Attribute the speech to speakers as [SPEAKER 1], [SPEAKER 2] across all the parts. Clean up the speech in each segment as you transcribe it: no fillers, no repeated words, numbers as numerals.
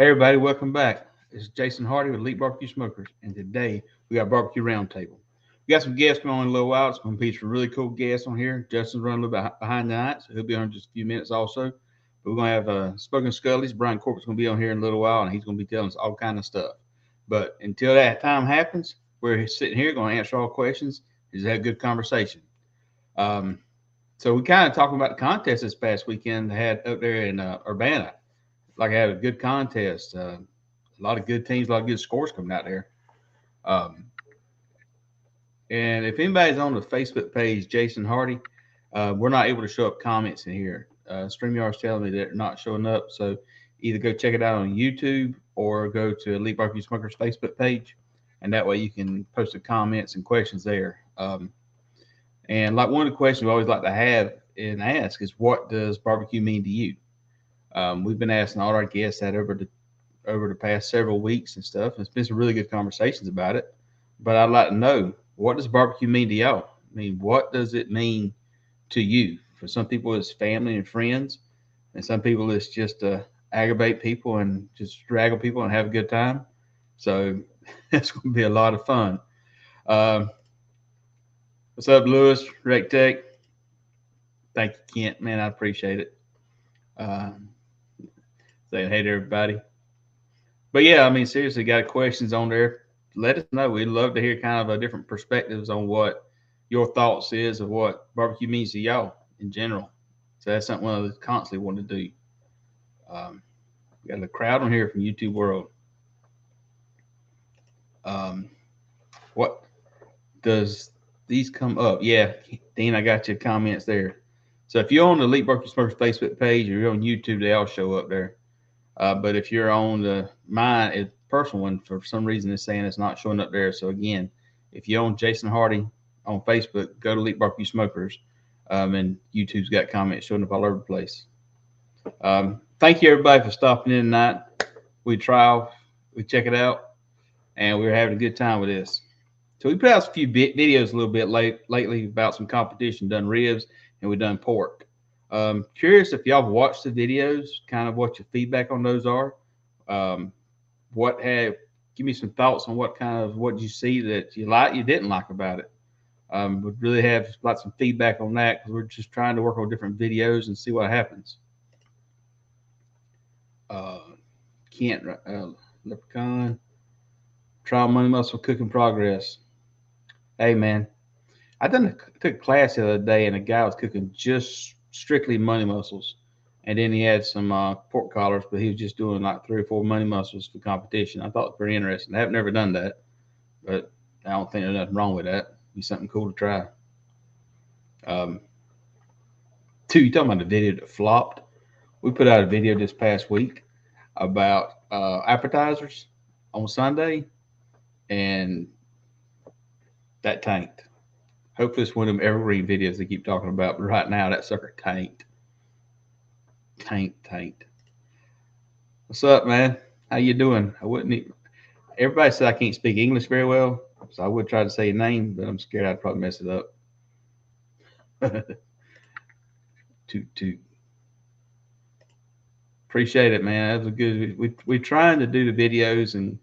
[SPEAKER 1] Hey everybody, welcome back. This is Jason Hardy with EliteBBQ Smokers, and today we got barbecue roundtable. We got some guests coming on in a little while. It's going to be some really cool guests on here. Justin's running a little bit behind the night, so he'll be on in just a few minutes also. But we're going to have Smokin Skullies. Brian Corbett's going to be on here in a little while, and he's going to be telling us all kind of stuff. But until that time happens, we're sitting here going to answer all questions. Just have a good conversation. Um, so we kind of talking about the contest this past weekend. I had up there in Urbana. Like I had a good contest. A lot of good teams, a lot of good scores coming out there. Um, and if anybody's on the Facebook page, Jason Hardy, we're not able to show up comments in here. StreamYard's telling me they're not showing up. So either go check it out on YouTube or go to EliteBBQ Smokers Facebook page. And that way you can post the comments and questions there. And like one of the questions we always like to have and ask is, what does barbecue mean to you? We've been asking all our guests that over the past several weeks and stuff. It's been some really good conversations about it. But I'd like to know, what does barbecue mean to y'all? I mean, what does it mean to you? For some people, it's family and friends, and some people it's just to aggravate people and just straggle people and have a good time. So that's going to be a lot of fun. Um, what's up, Lewis? Recteq. Thank you, Kent. Man, I appreciate it. Saying hey to everybody. But yeah, I mean, seriously, got questions on there? Let us know. We'd love to hear kind of a different perspectives on what your thoughts is of what barbecue means to y'all in general. So that's something I constantly want to do. We got a crowd on here from YouTube World. What does these come up? Yeah, Dean, I got your comments there. So if you're on the EliteBBQ Smokers Facebook page or you're on YouTube, they all show up there. But if you're on the mine, personal one, for some reason it's saying it's not showing up there. So again, if you're on Jason Hardy on Facebook, go to EliteBBQ Smokers, and YouTube's got comments showing up all over the place. Thank you everybody for stopping in tonight. We check it out, and we're having a good time with this. So we put out a few videos a little bit lately about some competition, done ribs, and we done pork. Curious if y'all watched the videos, kind of what your feedback on those are. Give me some thoughts on what you see that you like, you didn't like about it. Would really have lots of feedback on that, because we're just trying to work on different videos and see what happens. Kent, Leprechaun, trial money muscle cooking progress. Hey man, took a class the other day, and a guy was cooking just strictly money muscles, and then he had some pork collars, but he was just doing like 3 or 4 money muscles for competition. I thought it was pretty interesting. I've never done that, but I don't think there's nothing wrong with that. It'd be something cool to try. You talking about the video that flopped? We put out a video this past week about appetizers on Sunday, and that tanked. Hopefully it's one of them evergreen videos they keep talking about, but right now that sucker tanked. Tanked. What's up, man? How you doing? Everybody said I can't speak English very well, so I would try to say your name, but I'm scared I'd probably mess it up. Toot. Appreciate it, man. That was good. We're trying to do the videos and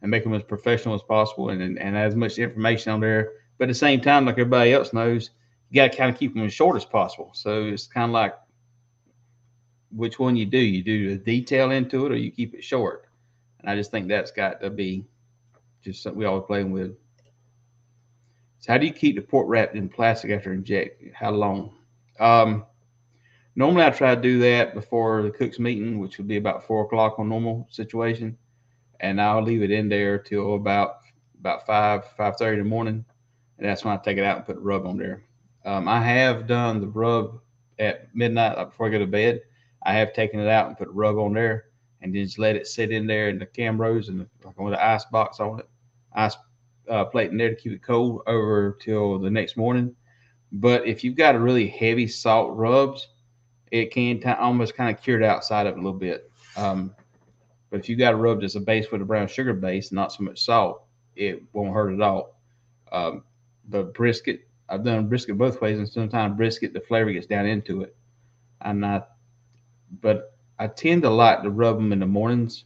[SPEAKER 1] make them as professional as possible, and as much information on there. But at the same time, like everybody else knows, you got to kind of keep them as short as possible. So it's kind of like which one you do. You do the detail into it, or you keep it short. And I just think that's got to be just something we always playing with. So how do you keep the pork wrapped in plastic after injecting? How long? Normally I try to do that before the cook's meeting, which would be about 4 o'clock on normal situation. And I'll leave it in there till about 5:30 in the morning. And that's when I take it out and put the rub on there. I have done the rub at midnight, like before I go to bed. I have taken it out and put the rub on there, and then just let it sit in there in the Camrose and like with the ice box on it, ice plate in there to keep it cold over till the next morning. But if you've got a really heavy salt rubs, it can almost kind of cure the outside of it a little bit. But if you got a rub that's a base with a brown sugar base, not so much salt, it won't hurt at all. But brisket, I've done brisket both ways, and sometimes brisket, the flavor gets down into it. But I tend to like to rub them in the mornings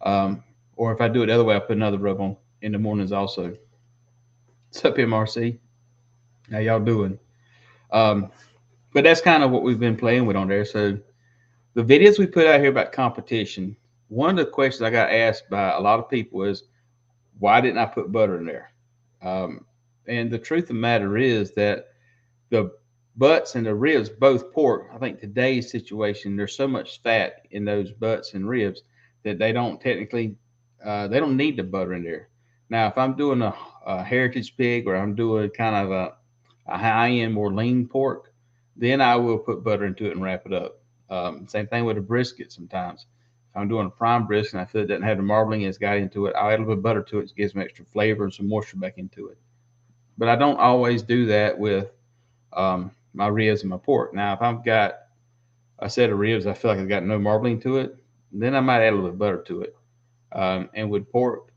[SPEAKER 1] Or if I do it the other way, I put another rub on in the mornings also. What's up, MRC? How y'all doing? Um, but that's kind of what we've been playing with on there. So the videos we put out here about competition, one of the questions I got asked by a lot of people is, why didn't I put butter in there? And the truth of the matter is that the butts and the ribs, both pork, I think today's situation, there's so much fat in those butts and ribs that they don't technically, they don't need the butter in there. Now, if I'm doing a heritage pig or I'm doing kind of a high end, more lean pork, then I will put butter into it and wrap it up. Same thing with a brisket sometimes. If I'm doing a prime brisket and I feel it doesn't have the marbling it's got into it, I'll add a little bit of butter to it to get some extra flavor and some moisture back into it. But I don't always do that with my ribs and my pork. Now, if I've got a set of ribs, I feel like I've got no marbling to it, then I might add a little butter to it. And with pork,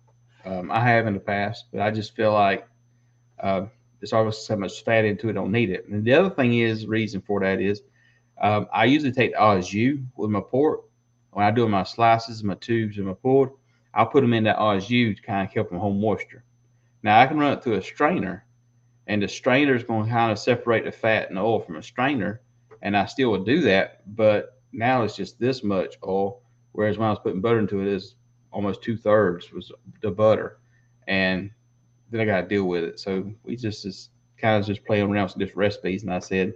[SPEAKER 1] I have in the past, but I just feel like there's always so much fat into it, don't need it. And the other thing is, the reason for that is I usually take the au jus with my pork. When I do my slices, my tubes, and my pulled, I'll put them in that au jus to kind of help them hold moisture. Now, I can run it through a strainer, and the strainer is going to kind of separate the fat and the oil from a strainer, and I still would do that, but now it's just this much oil, whereas when I was putting butter into it, it's almost 2/3 was the butter, and then I got to deal with it. So we just kind of just playing around with some different recipes, and I said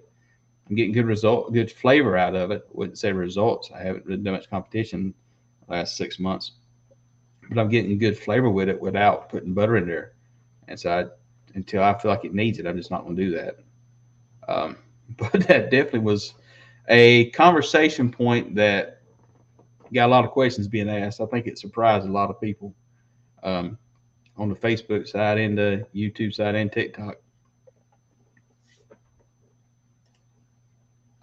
[SPEAKER 1] I'm getting good flavor out of it. Wouldn't say results. I haven't really done much competition the last 6 months, but I'm getting good flavor with it without putting butter in there. And so until I feel like it needs it, I'm just not going to do that. Um, but that definitely was a conversation point that got a lot of questions being asked. I think it surprised a lot of people um, on the Facebook side and the YouTube side and TikTok.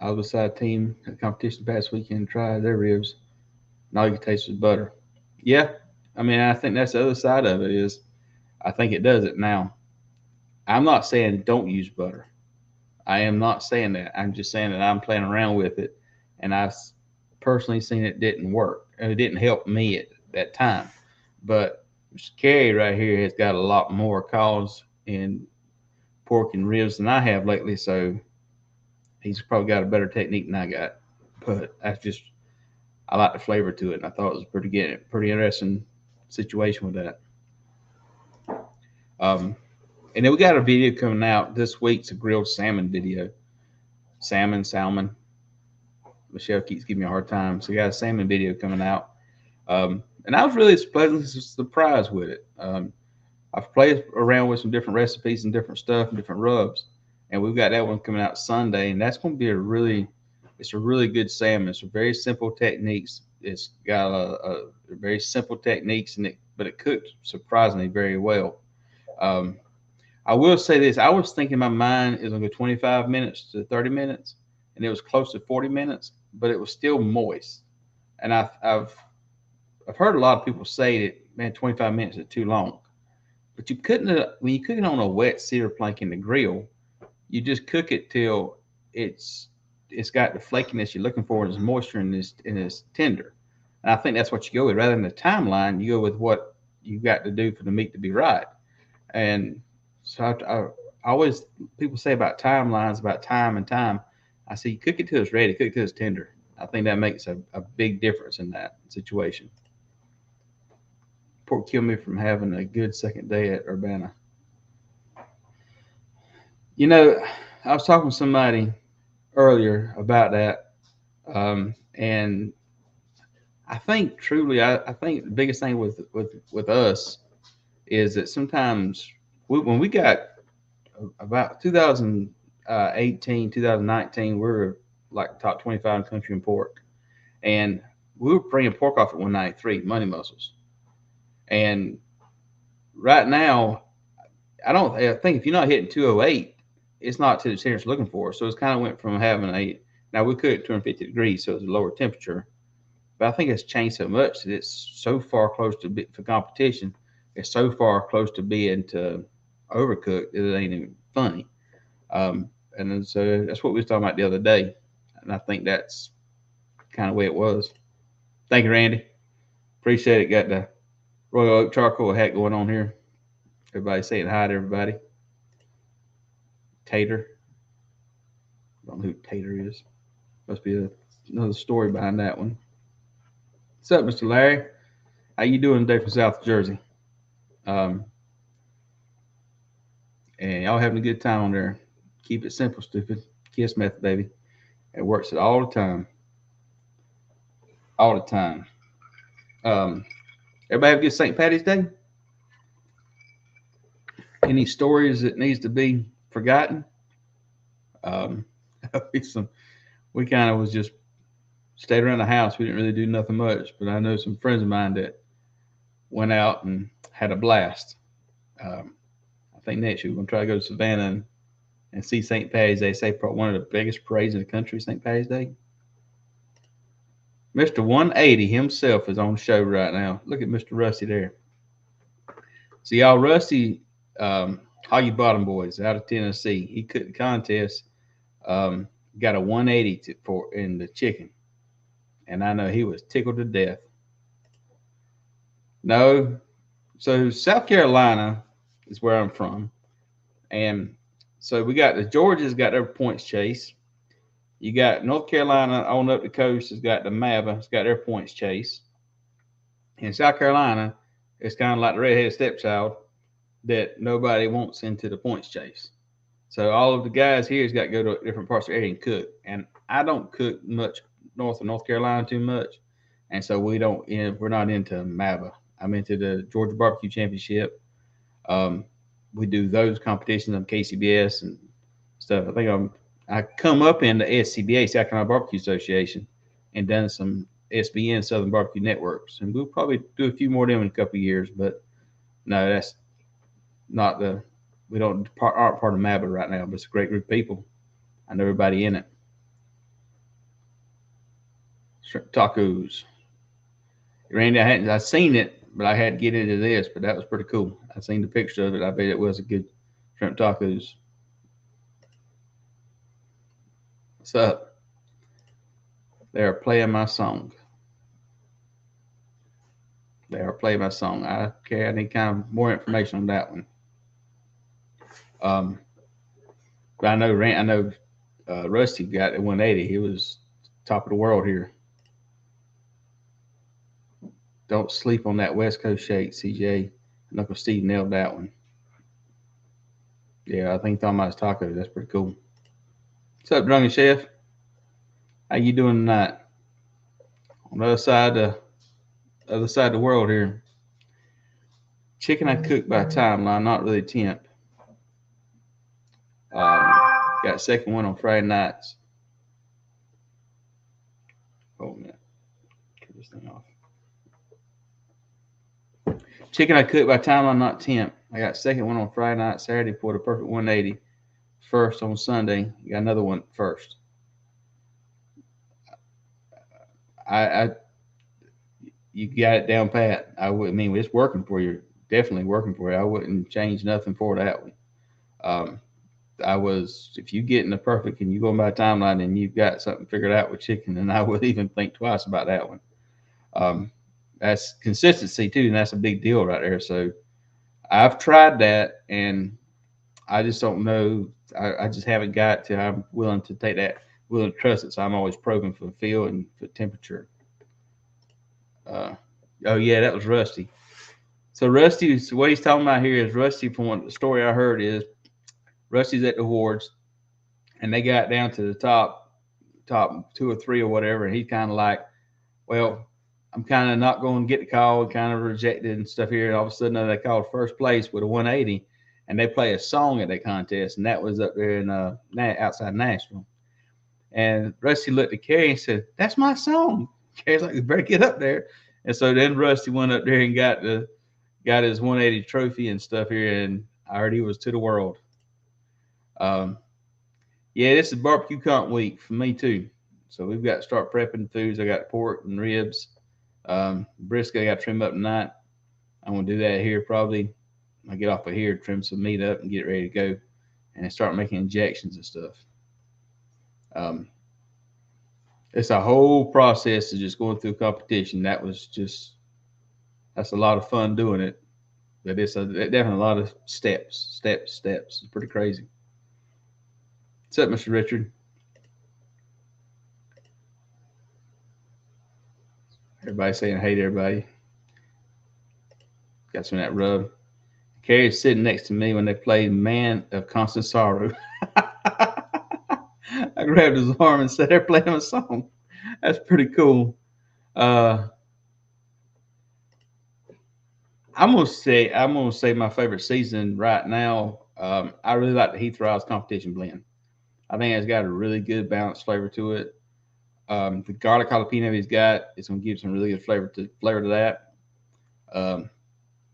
[SPEAKER 1] I was beside a team at competition past weekend and tried their ribs, and all you could taste was butter. Yeah, I mean, I think that's the other side of it is I think it does it now. I'm not saying don't use butter. I am not saying that. I'm just saying that I'm playing around with it, and I've personally seen it didn't work. And it didn't help me at that time. But Carrie right here has got a lot more calls in pork and ribs than I have lately, so he's probably got a better technique than I got. But I like the flavor to it, and I thought it was pretty interesting situation with that. And then we got a video coming out this week. It's a grilled salmon video. Salmon. Michelle keeps giving me a hard time. So we got a salmon video coming out. And I was really pleasantly surprised with it. I've played around with some different recipes and different stuff and different rubs. And we've got that one coming out Sunday. And that's going to be it's a really good salmon. It's a very simple techniques. It's got a very simple techniques but it cooked surprisingly very well. I will say this. I was thinking my mind is going to go 25 minutes to 30 minutes, and it was close to 40 minutes, but it was still moist. And I've heard a lot of people say that, man, 25 minutes is too long. But you couldn't, when you cook it on a wet sear plank in the grill, you just cook it till it's got the flakiness you're looking for, and it's moisture and it's tender. And I think that's what you go with. Rather than the timeline, you go with what you got to do for the meat to be right. And so I always, people say about timelines, about time and time. I say, cook it till it's ready, cook it till it's tender. I think that makes a big difference in that situation. Pork killed me from having a good second day at Urbana. You know, I was talking to somebody earlier about that. And I think truly, I think the biggest thing with us is that sometimes when we got about 2018, 2019, we were like top 25 in the country in pork. And we were bringing pork off at 193, money muscles. And right now, I think if you're not hitting 208, it's not to the standards looking for. So it's kind of went from having now we cook at 250 degrees, so it's a lower temperature. But I think it's changed so much that it's so far close to for competition. It's so far close to being to overcooked that it ain't even funny. And then, so that's what we was talking about the other day. And I think that's kind of the way it was. Thank you, Randy. Appreciate it. Got the Royal Oak charcoal hat going on here. Everybody saying hi to everybody. Tater. I don't know who Tater is. Must be another story behind that one. What's up, Mr. Larry? How you doing today from South Jersey? And y'all having a good time on there. Keep it simple, stupid. Kiss method, baby. It works it all the time. All the time. Everybody have a good St. Patty's Day? Any stories that needs to be forgotten? We kind of was just stayed around the house. We didn't really do nothing much, but I know some friends of mine that went out and had a blast. I think next year we're going to try to go to Savannah and see St. Patty's Day. Say one of the biggest parades in the country, St. Patty's Day. Mr. 180 himself is on show right now. Look at Mr. Rusty there. See, y'all, Rusty, all you bottom boys out of Tennessee, he cooked the contest, got a 180 in the chicken. And I know he was tickled to death. No. So South Carolina is where I'm from. And so we got the Georgia's got their points chase. You got North Carolina on up the coast has got the MAVA, it's got their points chase. In South Carolina, it's kind of like the redheaded stepchild that nobody wants into the points chase. So all of the guys here has got to go to different parts of the area and cook. And I don't cook much north of North Carolina too much. And so we're not into MAVA. I'm into the Georgia Barbecue Championship. We do those competitions on KCBS and stuff. I come up in the SCBA, South Carolina Barbecue Association, and done some SBN, Southern Barbecue Networks. And we'll probably do a few more of them in a couple of years. But no, that's not we aren't part of MAVA right now, but it's a great group of people. I know everybody in it. Shrimp tacos. Randy, I've seen it, but I had to get into this, but that was pretty cool. I seen the picture of it. I bet it was a good shrimp tacos. What's up? They are playing my song. They are playing my song. I need kind of more information on that one. But I know Rusty got at 180. He was top of the world here. Don't sleep on that West Coast shake, CJ. Knuckle Steve nailed that one. Yeah, I think talking about his tacos. That's pretty cool. What's up, Drunken Chef? How you doing tonight? On the other side of the world here. Chicken I cook by timeline, not really temp. Got a second one on Friday nights. Oh man, turn this thing off. Chicken I cook by timeline, not temp. I got second one on Friday night, Saturday for the perfect 180. First on Sunday, you got another one first. You got it down pat. It's working for you. Definitely working for you. I wouldn't change nothing for that one. If you get in the perfect and you go by timeline and you've got something figured out with chicken, then I would even think twice about that one. That's consistency too, and that's a big deal right there. So I've tried that, and I just don't know. I just haven't got to. I'm willing to take that, willing to trust it. So I'm always probing for feel and for temperature. Oh yeah, that was Rusty. So Rusty, what he's talking about here is Rusty. From the story I heard is Rusty's at the awards, and they got down to the top 2 or 3 or whatever, and he's kind of like, well, I'm kind of not going to get the call, kind of rejected and stuff here. And all of a sudden, they called first place with a 180, and they play a song at that contest, and that was up there in outside Nashville. And Rusty looked at Kerry and said, "That's my song." Kerry's like, "You better get up there." And so then Rusty went up there and got his 180 trophy and stuff here, and I heard he was to the world. Yeah, this is barbecue comp week for me too. So we've got to start prepping foods. I got pork and ribs. Brisket I got to trim up tonight. I'm going to do that here probably. I get off of here, trim some meat up and get ready to go and start making injections and stuff. It's a whole process of just going through competition. That was just That's a lot of fun doing it. But it's definitely a lot of steps. It's pretty crazy. What's up, Mr. Richard? Everybody saying hey to everybody. Got some of that rub. Carrie's sitting next to me when they played Man of Constant Sorrow. I grabbed his arm and said, they're playing a song. That's pretty cool. I'm gonna say my favorite season right now. I really like the Heath Riles competition blend. I think it's got a really good balanced flavor to it. The garlic jalapeno he's got is gonna give some really good flavor to that.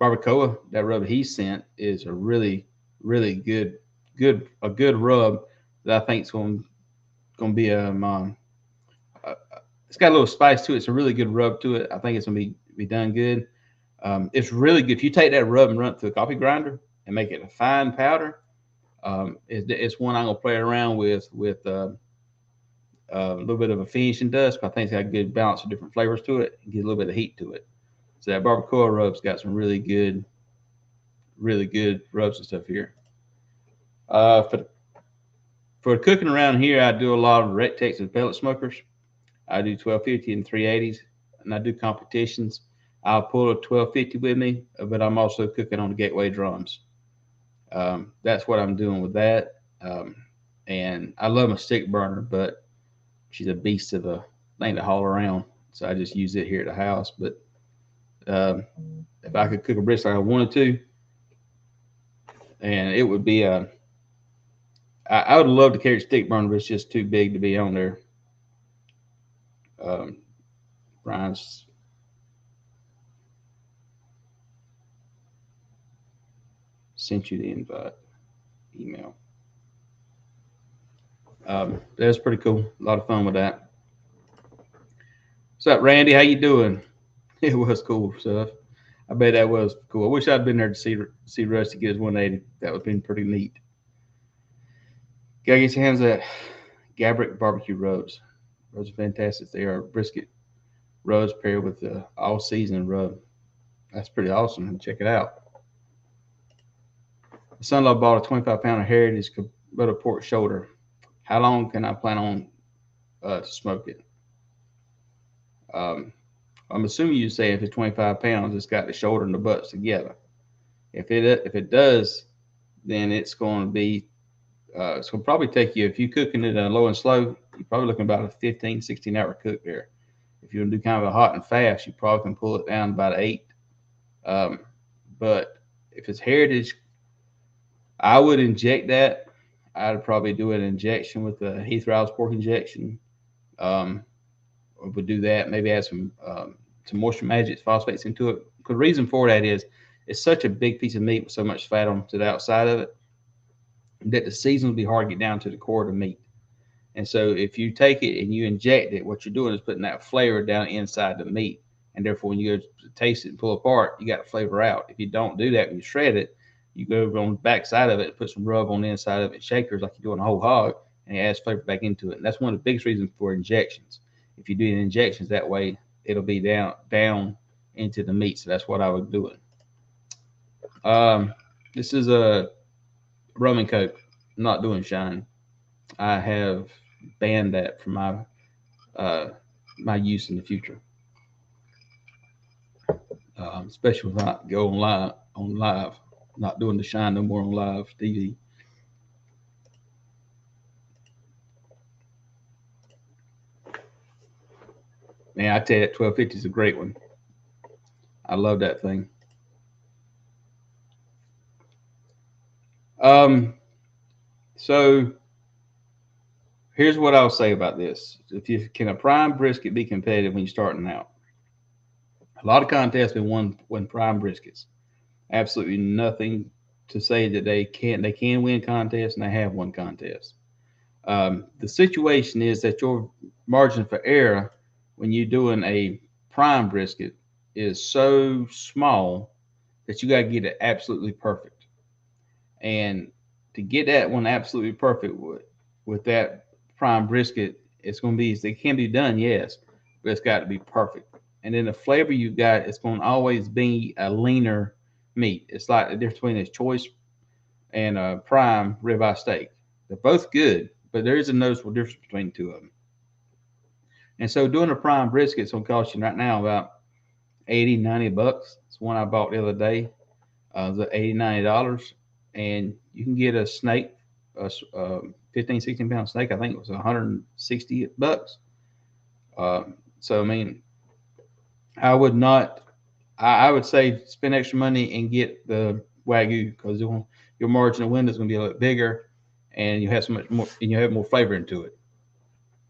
[SPEAKER 1] Barbacoa, that rub he sent, is a really good rub that I think is gonna be it's got a little spice to it. It's a really good rub to it. I think it's gonna be done good. It's really good if you take that rub and run it through a coffee grinder and make it a fine powder. It's one I'm gonna play around with a little bit of a finish and dust, but I think it's got a good balance of different flavors to it and get a little bit of heat to it. So that barbacoa rub's got some really good rubs and stuff here. For cooking around here, I do a lot of Recteq and pellet smokers. I do 1250 and 380s, and I do competitions. I'll pull a 1250 with me, but I'm also cooking on the gateway drums. That's what I'm doing with that. And I love my stick burner, but she's a beast of a thing to haul around. So I just use it here at the house. But if I could cook a brisket like I wanted to, and it would be I would love to carry a stick burner, but it's just too big to be on there. Brian's sent you the invite email. That's pretty cool. A lot of fun with that. What's up, Randy? How you doing? It was cool stuff. I bet that was cool. I wish I'd been there to see Rusty get his 180. That would have been pretty neat. Gotta get your hands on that Gabrick barbecue rubs. Those are fantastic. They are brisket rubs paired with the all season rub. That's pretty awesome. Check it out. My son-in-law bought a 25-pound of Heritage Kubota pork shoulder. How long can I plan on to smoke it? I'm assuming you say if it's 25 pounds, it's got the shoulder and the butts together. If it does, then it's going to be it's going to probably take you, if you're cooking it low and slow, you're probably looking about a 15, 16 hour cook there. If you want to do kind of a hot and fast, you probably can pull it down about 8. But if it's Heritage, I would inject that. I'd probably do an injection with the Heath Riles pork injection. Would do that. Maybe add some moisture magic phosphates into it. The reason for that is it's such a big piece of meat with so much fat on to the outside of it that the season will be hard to get down to the core of the meat. And so if you take it and you inject it, what you're doing is putting that flavor down inside the meat. And therefore, when you go to taste it and pull apart, you got the flavor out. If you don't do that when you shred it, you go on the back side of it, put some rub on the inside of it, shakers like you're doing a whole hog, and it adds flavor back into it. And that's one of the biggest reasons for injections. If you do the injections that way, it'll be down into the meat. So that's what I would do it. This is a rum and coke. I'm not doing shine. I have banned that from my use in the future. Especially when I go on live. Not doing the shine no more on live TV. Man, I tell you, that 1250 is a great one. I love that thing. So here's what I'll say about this. Can a prime brisket be competitive when you're starting out? A lot of contests have been won prime briskets. Absolutely nothing to say that they can win contests, and they have won contests. The situation is that your margin for error when you're doing a prime brisket is so small that you got to get it absolutely perfect. And to get that one absolutely perfect with that prime brisket, it's going to be, it can be done, yes, but it's got to be perfect. and then the flavor you got, it's going to always be a leaner meat. It's like the difference between a choice and a prime ribeye steak. They're both good, but there is a noticeable difference between the two of them. And so doing a prime brisket is going to cost you right now about 80, 90 bucks. It's one I bought the other day. The $80, $90, and you can get a snake, a 15, 16 pound snake. I think it was 160 bucks. So I mean, I would not. I would say spend extra money and get the Wagyu because your margin of window is going to be a little bit bigger, and you have so much more, and you have more flavor into it.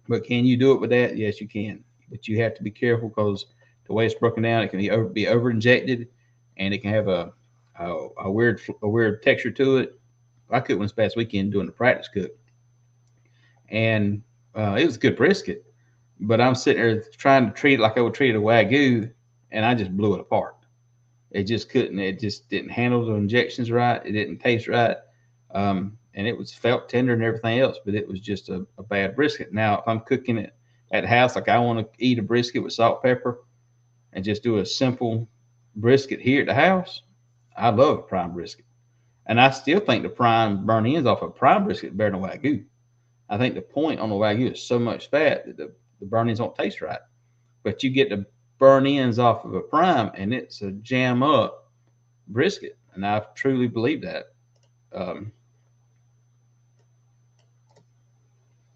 [SPEAKER 1] But can you do it with that? Yes, you can. But you have to be careful because the way it's broken down, it can be over injected, and it can have a weird texture to it. I cooked one this past weekend doing the practice cook, and it was a good brisket. But I'm sitting there trying to treat it like I would treat a Wagyu, and I just blew it apart. It just couldn't. It just didn't handle the injections right. It didn't taste right, and it was felt tender and everything else. But it was just a bad brisket. Now, if I'm cooking it at the house, like I want to eat a brisket with salt, pepper, and just do a simple brisket here at the house, I love a prime brisket. And I still think the prime burn ends off a prime brisket better than Wagyu. I think the point on the Wagyu is so much fat that the burn ends don't taste right. But you get the burn ends off of a prime, and it's a jam up brisket. And I truly believe that.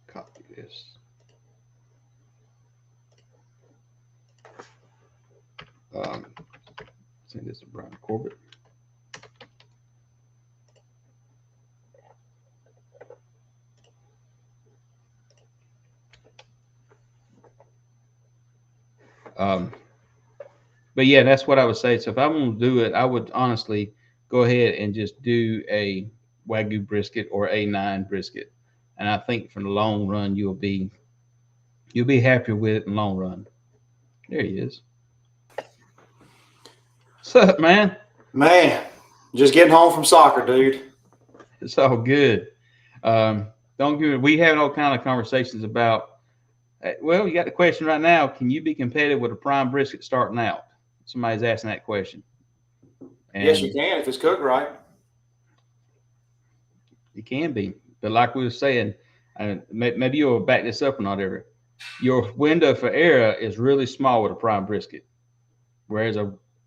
[SPEAKER 1] Copy this. Send this to Brian Corbett. But yeah, that's what I would say. So if I want to do it, I would honestly go ahead and just do a Wagyu brisket or A9 brisket. And I think for the long run, you'll be happier with it in the long run. There he is. What's up, man?
[SPEAKER 2] Man, just getting home from soccer, dude.
[SPEAKER 1] It's all good. Don't give me. We have all kind of conversations about. Well, you got the question right now. Can you be competitive with a prime brisket starting out? Somebody's asking that question.
[SPEAKER 2] And yes, you can if it's cooked right.
[SPEAKER 1] It can be, but like we were saying, maybe you'll back this up or not ever. Your window for error is really small with a prime brisket, whereas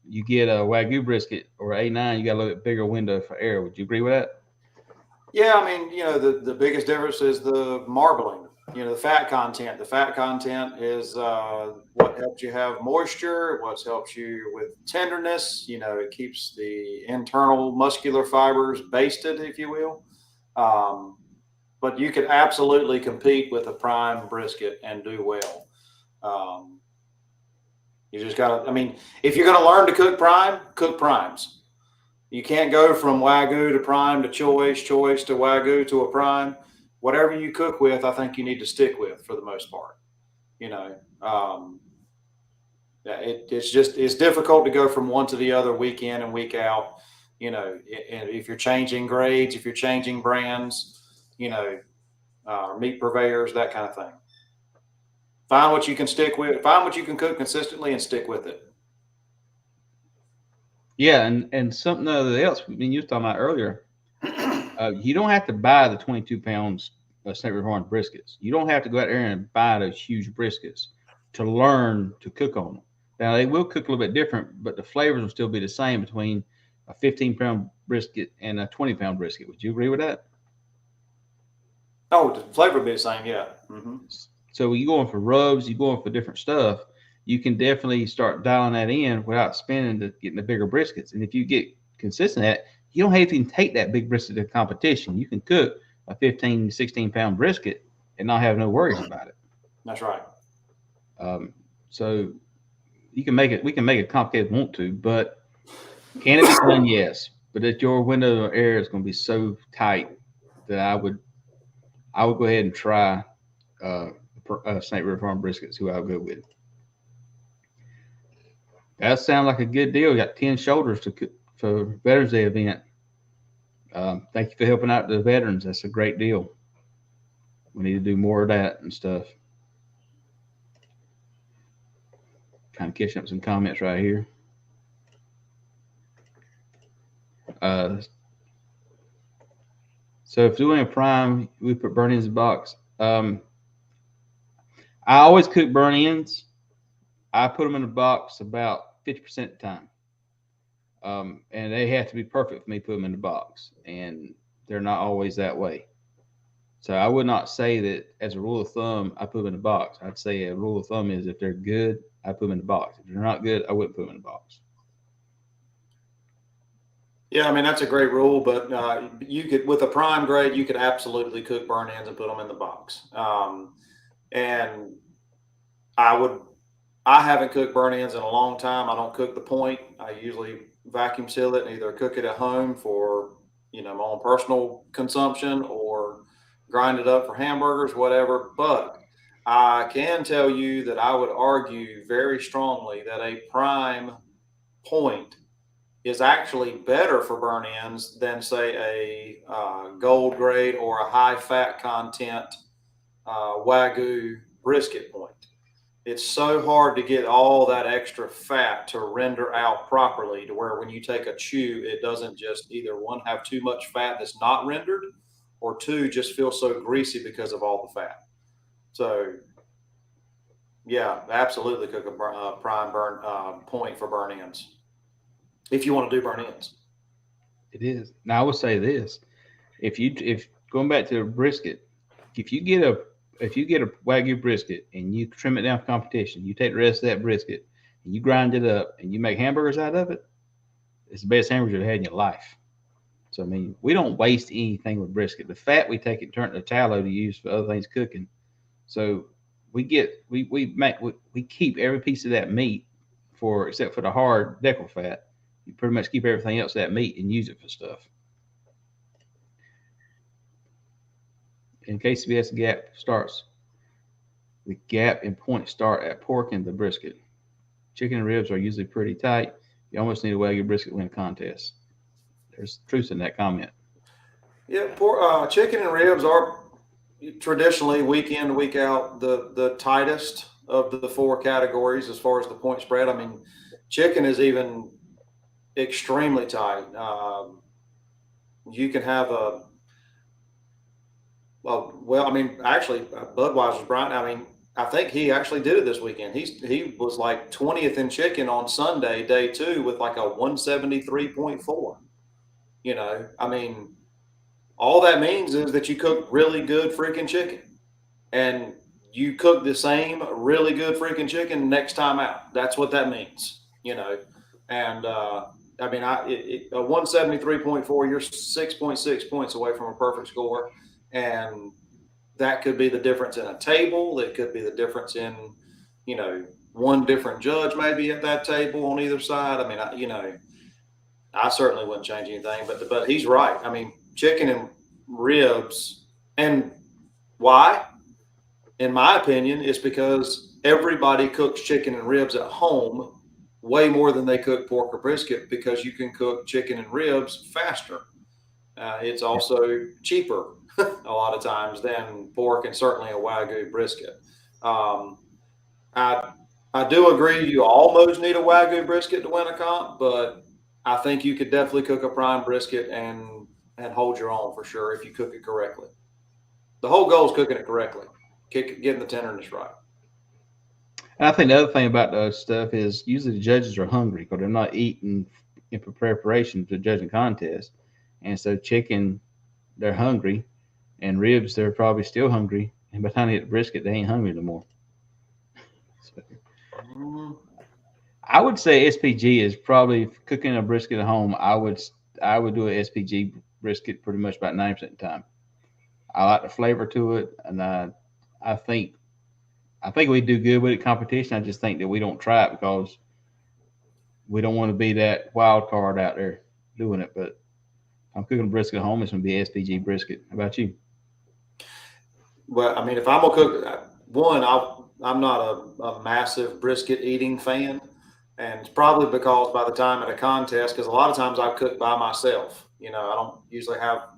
[SPEAKER 1] you get a Wagyu brisket or A9, you got a little bit bigger window for error. Would you agree with that?
[SPEAKER 2] Yeah, I mean, the biggest difference is the marbling. The fat content. The fat content is what helps you have moisture, what helps you with tenderness. It keeps the internal muscular fibers basted, if you will. But you could absolutely compete with a prime brisket and do well. You just got to, I mean, if you're going to learn to cook primes. You can't go from Wagyu to prime to choice to Wagyu to a prime. Whatever you cook with, I think you need to stick with for the most part. It's difficult to go from one to the other week in and week out. If you're changing grades, if you're changing brands, meat purveyors, that kind of thing. Find what you can stick with. Find what you can cook consistently and stick with it.
[SPEAKER 1] Yeah, and something else. I mean, you were talking about earlier. You don't have to buy the 22 pounds of St. Horn briskets. You don't have to go out there and buy those huge briskets to learn to cook on them. Now, they will cook a little bit different, but the flavors will still be the same between a 15-pound brisket and a 20-pound brisket. Would you agree with that?
[SPEAKER 2] Oh, the flavor will be the same, yeah. Mm-hmm.
[SPEAKER 1] So when you're going for rubs, you're going for different stuff, you can definitely start dialing that in without spending to getting the bigger briskets. And if you get consistent at it, you don't have to even take that big brisket to competition. You can cook a 15, 16-pound brisket and not have no worries about it.
[SPEAKER 2] That's right.
[SPEAKER 1] So you can make it. We can make it complicated if we want to, but can it be done? Yes. But if your window of error is going to be so tight that I would go ahead and try St. River Farm briskets, who I'll go with. That sounds like a good deal. We got 10 shoulders for Veterans Day event. Thank you for helping out the veterans. That's a great deal. We need to do more of that and stuff. Kind of catching up some comments right here. So if doing a prime, we put burn ends in the box. I always cook burn ends. I put them in the box about 50% of the time. And they have to be perfect for me to put them in the box. And they're not always that way. So I would not say that as a rule of thumb, I put them in the box. I'd say a rule of thumb is if they're good, I put them in the box. If they're not good, I wouldn't put them in the box.
[SPEAKER 2] Yeah, I mean, that's a great rule, but you could, with a prime grade, you could absolutely cook burn ends and put them in the box. And I haven't cooked burn ends in a long time. I don't cook the point. I usually vacuum seal it and either cook it at home for, my own personal consumption or grind it up for hamburgers, whatever. But I can tell you that I would argue very strongly that a prime point is actually better for burn ends than, say, a gold grade or a high fat content Wagyu brisket point. It's so hard to get all that extra fat to render out properly to where when you take a chew, it doesn't just either one, have too much fat that's not rendered, or two, just feel so greasy because of all the fat. So yeah, absolutely cook a prime burn point for burn ends if you want to do burn ends.
[SPEAKER 1] It is. Now I would say this: if going back to the brisket, if you get a Wagyu brisket and you trim it down for competition, you take the rest of that brisket and you grind it up and you make hamburgers out of it, it's the best hamburger you've had in your life. So I mean, we don't waste anything with brisket. The fat we take it and turn it to tallow to use for other things cooking. So we keep every piece of that meat except for the hard deckle fat. You pretty much keep everything else of that meat and use it for stuff. In KCBS, the gap in points start at pork and the brisket. Chicken and ribs are usually pretty tight. You almost need a Wagyu brisket to win a contest. There's truth in that comment.
[SPEAKER 2] Yeah, chicken and ribs are traditionally week in, week out the tightest of the four categories as far as the point spread. I mean, chicken is even extremely tight. You can have actually, Budweiser's Brian. I mean, I think he actually did it this weekend. He was like 20th in chicken on Sunday, day 2, with like a 173.4. I mean, all that means is that you cook really good freaking chicken, and you cook the same really good freaking chicken next time out. That's what that means, And I mean, a 173.4, you're 6.6 points away from a perfect score, and that could be the difference in a table. It could be the difference in, one different judge maybe at that table on either side. I mean, I certainly wouldn't change anything, but he's right. I mean, chicken and ribs, and why? In my opinion, is because everybody cooks chicken and ribs at home way more than they cook pork or brisket, because you can cook chicken and ribs faster. It's also cheaper a lot of times than pork, and certainly a Wagyu brisket. I do agree you almost need a Wagyu brisket to win a comp, but I think you could definitely cook a prime brisket and hold your own for sure if you cook it correctly. The whole goal is cooking it correctly, getting the tenderness right.
[SPEAKER 1] And I think the other thing about those stuff is usually the judges are hungry because they're not eating in preparation to judging contest. And so chicken, they're hungry, and ribs, they're probably still hungry. And by the time they hit the brisket, they ain't hungry no more. So, I would say SPG is probably cooking a brisket at home. I would do an SPG brisket pretty much about 90% of the time. I like the flavor to it, and I think we do good with it competition. I just think that we don't try it because we don't want to be that wild card out there doing it. But if I'm cooking a brisket at home, it's going to be SPG brisket. How about you?
[SPEAKER 2] Well, I mean, if I'm going to cook, I'm not a massive brisket eating fan. And it's probably because by the time at a contest, because a lot of times I cook by myself. I don't usually have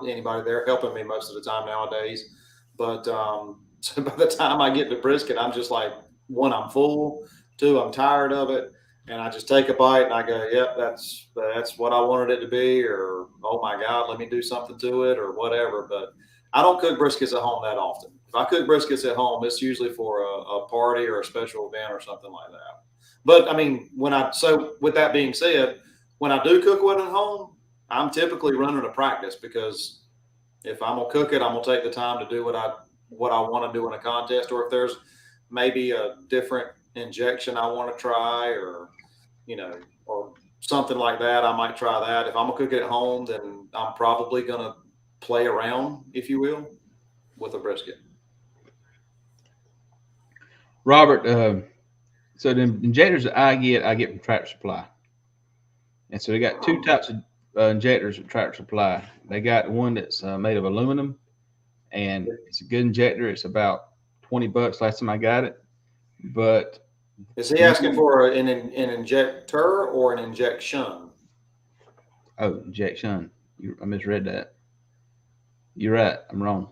[SPEAKER 2] anybody there helping me most of the time nowadays. But so by the time I get to brisket, I'm just like, one, I'm full. 2, I'm tired of it. And I just take a bite and I go, yep, that's what I wanted it to be, or oh my God, let me do something to it or whatever. But I don't cook briskets at home that often. If I cook briskets at home, it's usually for a party or a special event or something like that. But I mean, so with that being said, when I do cook one at home, I'm typically running a practice, because if I'm gonna cook it, I'm gonna take the time to do what I want to do in a contest, or if there's maybe a different injection I want to try, or or something like that, I might try that. If I'm gonna cook it at home, then I'm probably gonna play around, if you will, with a brisket.
[SPEAKER 1] Robert, so the injectors that I get from Tractor Supply, and so they got 2 types of injectors at Tractor Supply. They got one that's made of aluminum, and it's a good injector. It's about $20 last time I got it. But
[SPEAKER 2] is he asking for an injector or an injection?
[SPEAKER 1] Oh, injection. I misread that. You're right. I'm wrong.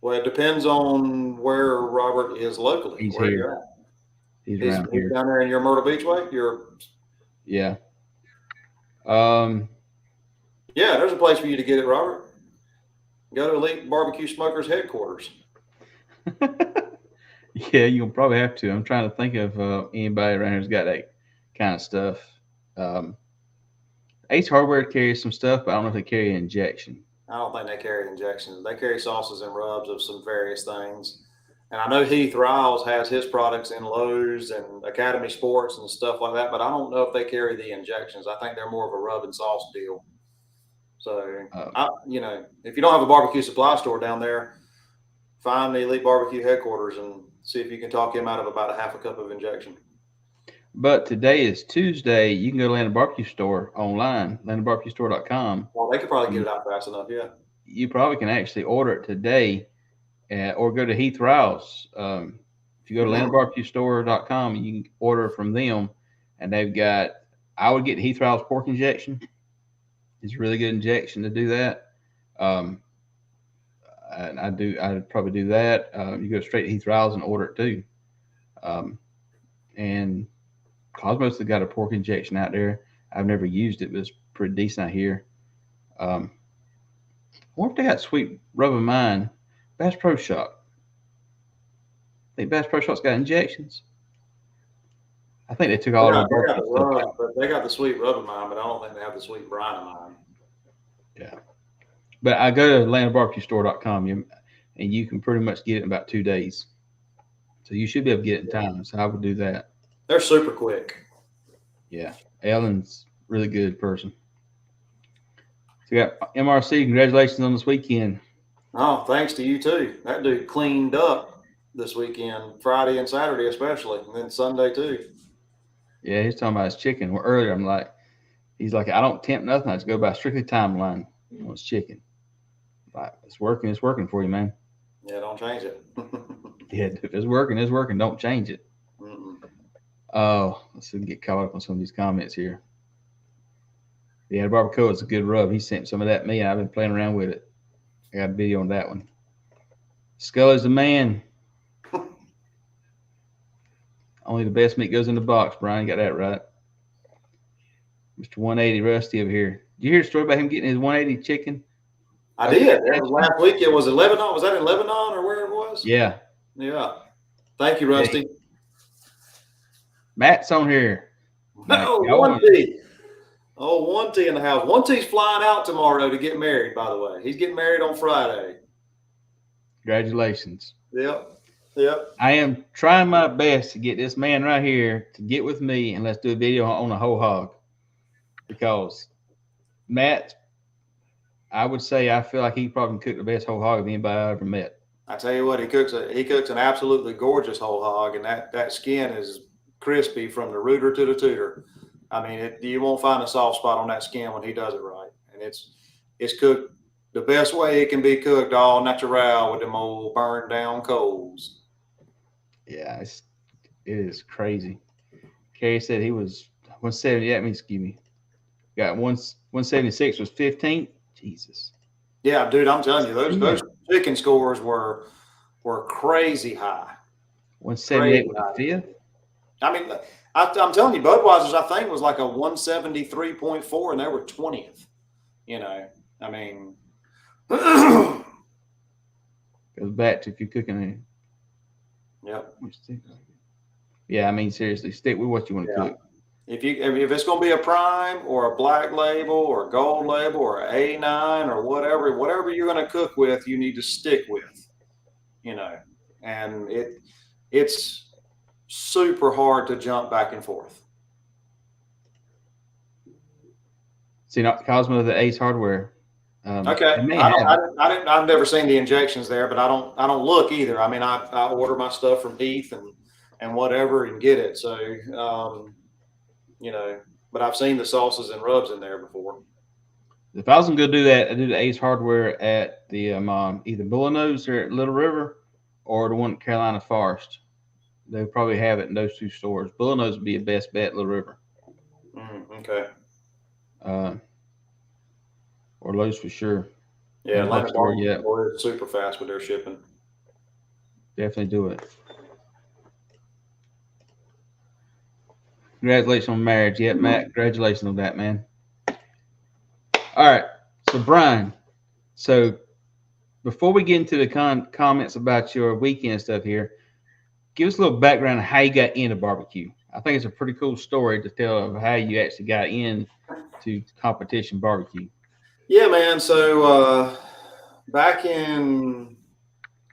[SPEAKER 2] Well, it depends on where Robert is locally.
[SPEAKER 1] He's
[SPEAKER 2] where
[SPEAKER 1] here. He's around here.
[SPEAKER 2] Down there in your Myrtle Beach way?
[SPEAKER 1] Yeah.
[SPEAKER 2] Yeah, there's a place for you to get it, Robert. Go to EliteBBQ Smokers headquarters.
[SPEAKER 1] Yeah, you'll probably have to. I'm trying to think of anybody around here who's got that kind of stuff. Ace Hardware carries some stuff, but I don't know if they carry an injection.
[SPEAKER 2] I don't think they carry injections. They carry sauces and rubs of some various things. And I know Heath Riles has his products in Lowe's and Academy Sports and stuff like that, but I don't know if they carry the injections. I think they're more of a rub and sauce deal. So, if you don't have a barbecue supply store down there, find the EliteBBQ headquarters and see if you can talk him out of about a half a cup of injection.
[SPEAKER 1] But today is Tuesday. You can go to Landon Barbecue Store online, LandonBBQStore.com.
[SPEAKER 2] Well, they could probably get it out fast enough, yeah.
[SPEAKER 1] You probably can actually order it today, or go to Heath Riles. If you go to LandonBBQStore.com, you can order from them, and they've got. I would get Heath Riles pork injection. It's a really good injection to do that. And I'd probably do that. You go straight to Heath Riles and order it too. And Cosmos has got a pork injection out there. I've never used it, but it's pretty decent out here. I wonder if they got sweet rub of mine. Bass Pro Shop. I think Bass Pro Shop's got injections. I think they took all of
[SPEAKER 2] they got the sweet rub of mine, but I don't think they have the sweet brine of mine.
[SPEAKER 1] Yeah. But I go to LandonBBQStore.com, and you can pretty much get it in about 2 days. So you should be able to get it in time. So I would do that.
[SPEAKER 2] They're super quick.
[SPEAKER 1] Yeah. Ellen's a really good person. So you got MRC. Congratulations on this weekend.
[SPEAKER 2] Oh, thanks to you too. That dude cleaned up this weekend, Friday and Saturday especially, and then Sunday too.
[SPEAKER 1] Yeah, he's talking about his chicken. Well, earlier he's like, I don't tempt nothing. I just go by strictly timeline. It's chicken. Like, it's working for you, man.
[SPEAKER 2] Yeah, don't change it.
[SPEAKER 1] Yeah, if it's working. Don't change it.
[SPEAKER 2] Mm-mm.
[SPEAKER 1] Oh, let's see, get caught up on some of these comments here. Yeah, barbacoa is a good rub. He sent some of that to me, and I've been playing around with it. I got a video on that one. Skullies the man. Only the best meat goes in the box, Brian. You got that right. Mr. 180 Rusty over here. Did you hear a story about him getting his 180 chicken?
[SPEAKER 2] I did. That was last week. It was in Lebanon. Was that in Lebanon or where it was?
[SPEAKER 1] Yeah.
[SPEAKER 2] Yeah. Thank you, Rusty.
[SPEAKER 1] Hey. Matt's on here.
[SPEAKER 2] No, 1T. Oh, 1T in the house. 1T's flying out tomorrow to get married, by the way. He's getting married on Friday.
[SPEAKER 1] Congratulations.
[SPEAKER 2] Yep.
[SPEAKER 1] I am trying my best to get this man right here to get with me, and let's do a video on a whole hog. Because Matt, I would say I feel like he probably cooked the best whole hog of anybody I ever met.
[SPEAKER 2] I tell you what, he cooks an absolutely gorgeous whole hog, and that skin is crispy from the rooter to the tooter. I mean, you won't find a soft spot on that skin when he does it right, and it's cooked the best way it can be cooked, all natural with them old burned down coals.
[SPEAKER 1] Yeah, it is crazy. Kerry said he was 170. That means, excuse me. Got 176 was 15th. Jesus.
[SPEAKER 2] Yeah, dude, I'm telling you, those chicken scores were crazy high.
[SPEAKER 1] 178 was 5th.
[SPEAKER 2] I mean, I'm telling you, Budweiser's, I think, was like a 173.4, and they were 20th. You know, I mean,
[SPEAKER 1] goes back to if you're cooking it.
[SPEAKER 2] Yep.
[SPEAKER 1] Yeah, I mean, seriously, stick with what you want to cook.
[SPEAKER 2] If it's going to be a prime or a black label or a gold label or an A9 or whatever you're going to cook with, you need to stick with, you know, and it's super hard to jump back and forth.
[SPEAKER 1] See, Cosmo, the Ace Hardware.
[SPEAKER 2] Okay, I've never seen the injections there, but I don't look either. I mean, I order my stuff from Heath and whatever and get it. So, you know, but I've seen the sauces and rubs in there before.
[SPEAKER 1] If I was going to do that, I'd do the Ace Hardware at the either Bullinose or at Little River or the one at Carolina Forest. They'll probably have it in those two stores. Bullinose would be the best bet at Little River.
[SPEAKER 2] Okay.
[SPEAKER 1] Or Lowe's for sure.
[SPEAKER 2] Yeah, Atlanta Bar is super fast with their shipping.
[SPEAKER 1] Definitely do it. Congratulations on marriage. Yeah, Matt, congratulations on that, man. All right. So, Brian, before we get into the comments about your weekend stuff here, give us a little background on how you got into barbecue. I think it's a pretty cool story to tell of how you actually got into competition barbecue.
[SPEAKER 2] Yeah, man. So back when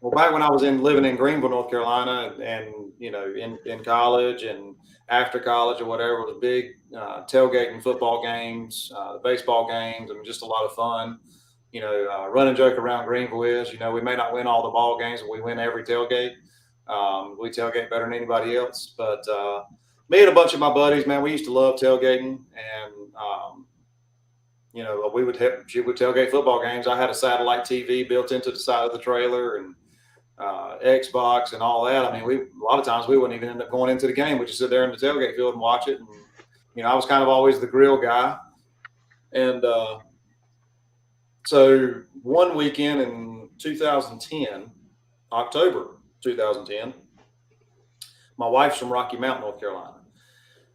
[SPEAKER 2] I was living in Greenville, North Carolina, and you know, in college and after college or whatever, it was big tailgating football games, baseball games, and just a lot of fun. You know, run and joke around Greenville is, you know, we may not win all the ball games, but we win every tailgate. We tailgate better than anybody else. But me and a bunch of my buddies, man, we used to love tailgating, and you know, she would tailgate football games. I had a satellite TV built into the side of the trailer and Xbox and all that. I mean, a lot of times we wouldn't even end up going into the game. We'd just sit there in the tailgate field and watch it. And, you know, I was kind of always the grill guy. And so one weekend in 2010, October 2010, my wife's from Rocky Mount, North Carolina.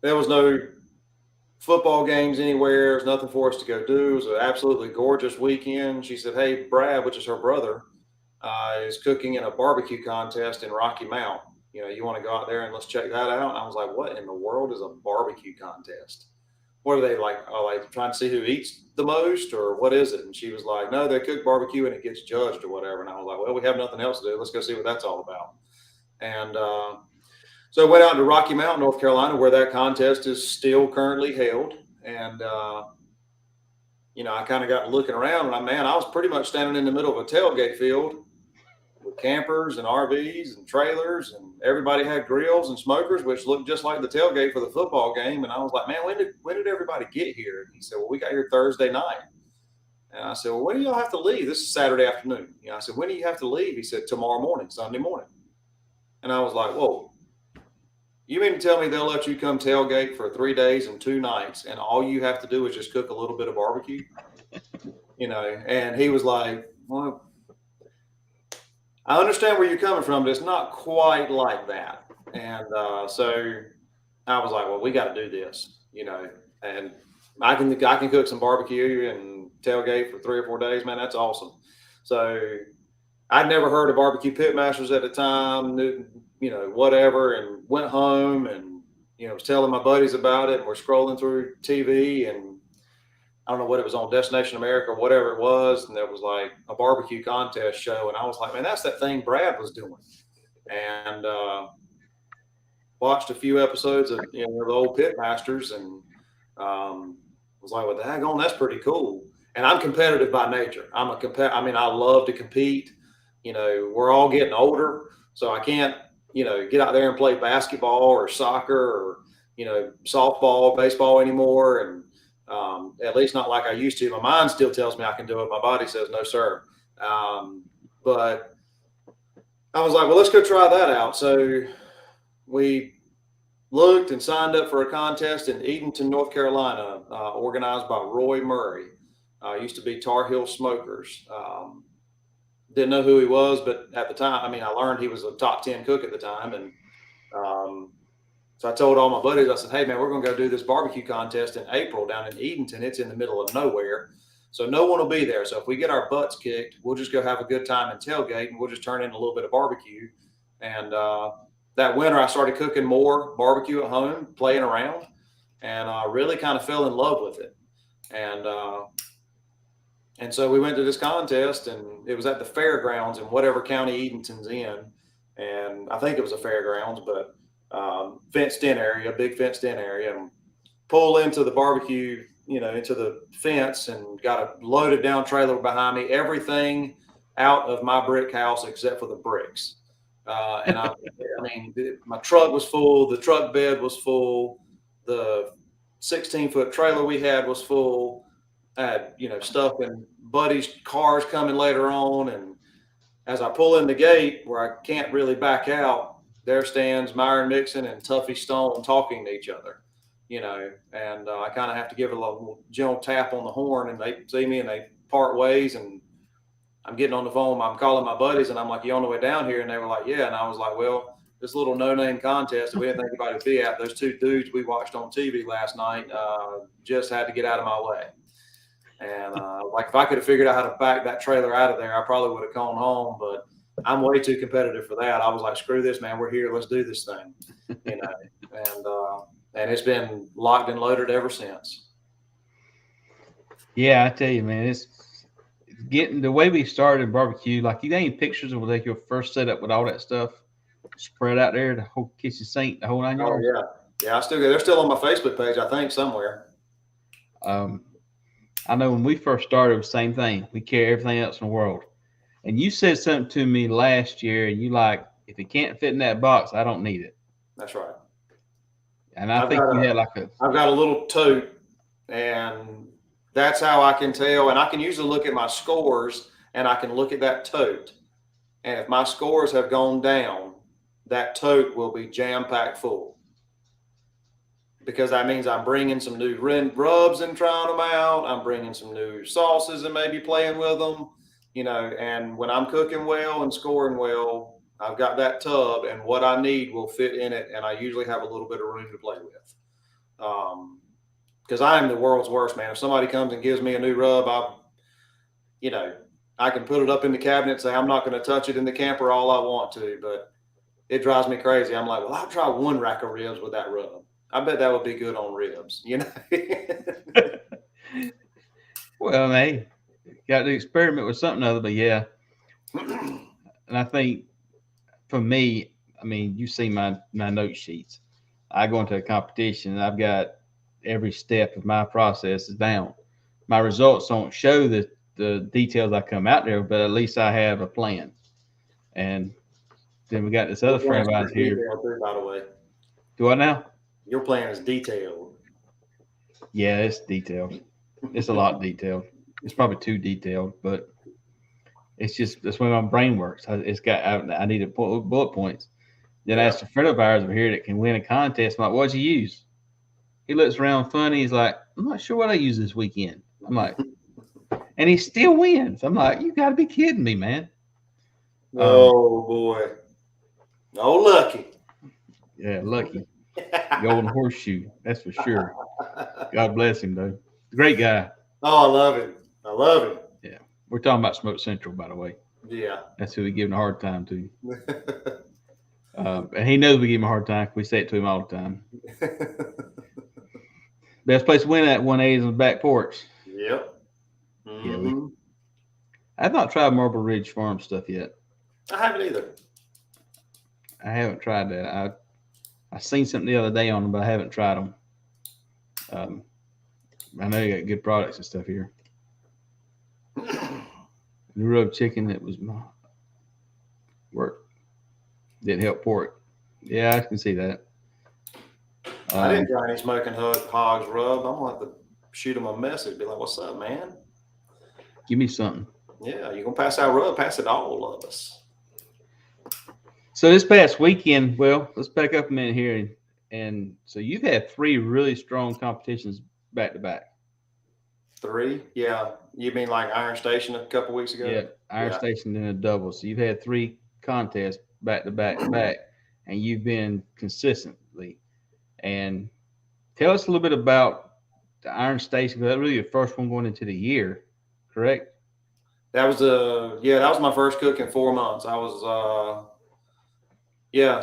[SPEAKER 2] There was no football games anywhere. There's nothing for us to go do. It was an absolutely gorgeous weekend. She said, "Hey, Brad," which is her brother, is cooking in a barbecue contest in Rocky Mount. You know, you want to go out there and let's check that out? And I was like, what in the world is a barbecue contest? What are they like? Are they trying to see who eats the most, or what is it? And she was like, no, they cook barbecue and it gets judged or whatever. And I was like, well, we have nothing else to do. Let's go see what that's all about. And so I went out to Rocky Mount, North Carolina, where that contest is still currently held. And, you know, I kind of got looking around, and I was pretty much standing in the middle of a tailgate field with campers and RVs and trailers, and everybody had grills and smokers, which looked just like the tailgate for the football game. And I was like, man, when did everybody get here? And he said, well, we got here Thursday night. And I said, well, when do y'all have to leave? This is Saturday afternoon. You know, I said, when do you have to leave? He said, tomorrow morning, Sunday morning. And I was like, whoa. You mean to tell me they'll let you come tailgate for 3 days and 2 nights, and all you have to do is just cook a little bit of barbecue? You know, and he was like, well, I understand where you're coming from, but it's not quite like that. And so I was like, well, we got to do this, you know, and I can cook some barbecue and tailgate for 3 or 4 days, man. That's awesome. So I'd never heard of barbecue pitmasters at the time, you know, whatever, and went home and, you know, was telling my buddies about it. And we're scrolling through TV, and I don't know what it was on, Destination America or whatever it was. And there was like a barbecue contest show. And I was like, man, that's that thing Brad was doing. And watched a few episodes of, you know, the old pitmasters, and was like, well, daggone, that's pretty cool. And I'm competitive by nature. I love to compete. You know, we're all getting older, so I can't, you know, get out there and play basketball or soccer or, you know, softball, baseball anymore. And at least not like I used to. My mind still tells me I can do it. My body says, no, sir. But I was like, well, let's go try that out. So we looked and signed up for a contest in Edenton, North Carolina, organized by Roy Murray. Used to be Tar Heel Smokers. Didn't know who he was, but at the time, I mean, I learned he was a top 10 cook at the time. And So I told all my buddies, I said, hey, man, we're going to go do this barbecue contest in April down in Edenton. It's in the middle of nowhere. So no one will be there. So if we get our butts kicked, we'll just go have a good time and tailgate, and we'll just turn in a little bit of barbecue. And that winter, I started cooking more barbecue at home, playing around, and really kind of fell in love with it. And so we went to this contest, and it was at the fairgrounds in whatever county Edenton's in. And I think it was a fairgrounds, but fenced in area, big fenced in area, and pull into the barbecue, into the fence, and got a loaded down trailer behind me, everything out of my brick house except for the bricks. And I mean, my truck was full, the truck bed was full, the 16-foot trailer we had was full. I had, stuff in buddies' cars coming later on. And as I pull in the gate where I can't really back out, there stands Myron Mixon and Tuffy Stone talking to each other, and I kind of have to give it a little gentle tap on the horn, and they see me and they part ways, and I'm getting on the phone. I'm calling my buddies, and I'm like, you on the way down here? And they were like, yeah. And I was like, well, this little no-name contest that we didn't think anybody would be at, those two dudes we watched on TV last night just had to get out of my way. And like, if I could have figured out how to back that trailer out of there, I probably would have gone home, but I'm way too competitive for that. I was like, screw this, man. We're here. Let's do this thing, and it's been locked and loaded ever since.
[SPEAKER 1] Yeah, I tell you, man, it's getting the way we started barbecue. Like, you got any pictures of like your first setup with all that stuff spread out there, the whole kitchen sink, the whole 9 yards?
[SPEAKER 2] Oh, yeah. They're still on my Facebook page, I think, somewhere.
[SPEAKER 1] I know when we first started, it was the same thing. We carry everything else in the world. And you said something to me last year, and you like, if it can't fit in that box, I don't need it.
[SPEAKER 2] That's right.
[SPEAKER 1] And I think you had like
[SPEAKER 2] I've got a little tote, and that's how I can tell. And I can usually look at my scores, and I can look at that tote. And if my scores have gone down, that tote will be jam-packed full. Because that means I'm bringing some new rubs and trying them out. I'm bringing some new sauces and maybe playing with them, and when I'm cooking well and scoring well, I've got that tub, and what I need will fit in it. And I usually have a little bit of room to play with. Because I am the world's worst, man. If somebody comes and gives me a new rub, I can put it up in the cabinet and say, I'm not going to touch it in the camper all I want to, but it drives me crazy. I'm like, well, I'll try one rack of ribs with that rub. I bet that would be good on ribs,
[SPEAKER 1] Well, hey, got to experiment with something other, but yeah. And I think for me, I mean, you see my note sheets. I go into a competition, and I've got every step of my process is down. My results don't show the details I come out there, but at least I have a plan. And then we got this other friend of ours here.
[SPEAKER 2] Too, by the way.
[SPEAKER 1] Do I now?
[SPEAKER 2] Your plan is detailed.
[SPEAKER 1] Yeah, it's detailed. It's a lot detailed. It's probably too detailed, but it's just that's the way my brain works. I need to put bullet points. Then I asked a friend of ours over here that can win a contest. I'm like, what'd you use? He looks around funny. He's like, I'm not sure what I use this weekend. I'm like, and he still wins. I'm like, you got to be kidding me, man.
[SPEAKER 2] Oh, boy. Oh, Lucky.
[SPEAKER 1] Yeah, Lucky. Golden horseshoe, that's for sure. God bless him, though. Great guy.
[SPEAKER 2] Oh, I love him. I love him.
[SPEAKER 1] Yeah. We're talking about Smoke Central, by the way.
[SPEAKER 2] Yeah.
[SPEAKER 1] That's who we give him a hard time to. And he knows we give him a hard time. We say it to him all the time. Best place to win at 180 is on the back porch.
[SPEAKER 2] Yep. Mm-hmm.
[SPEAKER 1] Yeah, I've not tried Marble Ridge Farm stuff yet.
[SPEAKER 2] I haven't either.
[SPEAKER 1] I haven't tried that. I seen something the other day on them, but I haven't tried them. I know you got good products and stuff here. New rub chicken that was my work didn't help pork. Yeah, I can see that.
[SPEAKER 2] I didn't try any Smoking Hogs rub. I'm gonna have to shoot him a message, be like, "What's up, man?
[SPEAKER 1] Give me something."
[SPEAKER 2] Yeah, you gonna pass out rub? Pass it to all of us.
[SPEAKER 1] So this past weekend, well, let's back up a minute here, and so you've had 3 really strong competitions back to back.
[SPEAKER 2] 3? Yeah. You mean like Iron Station a couple weeks ago?
[SPEAKER 1] Yeah, Iron Station and a double. So you've had 3 contests back to back to back, and you've been consistently. And tell us a little bit about the Iron Station, because that was really the first one going into the year, correct?
[SPEAKER 2] That was that was my first cook in 4 months. I was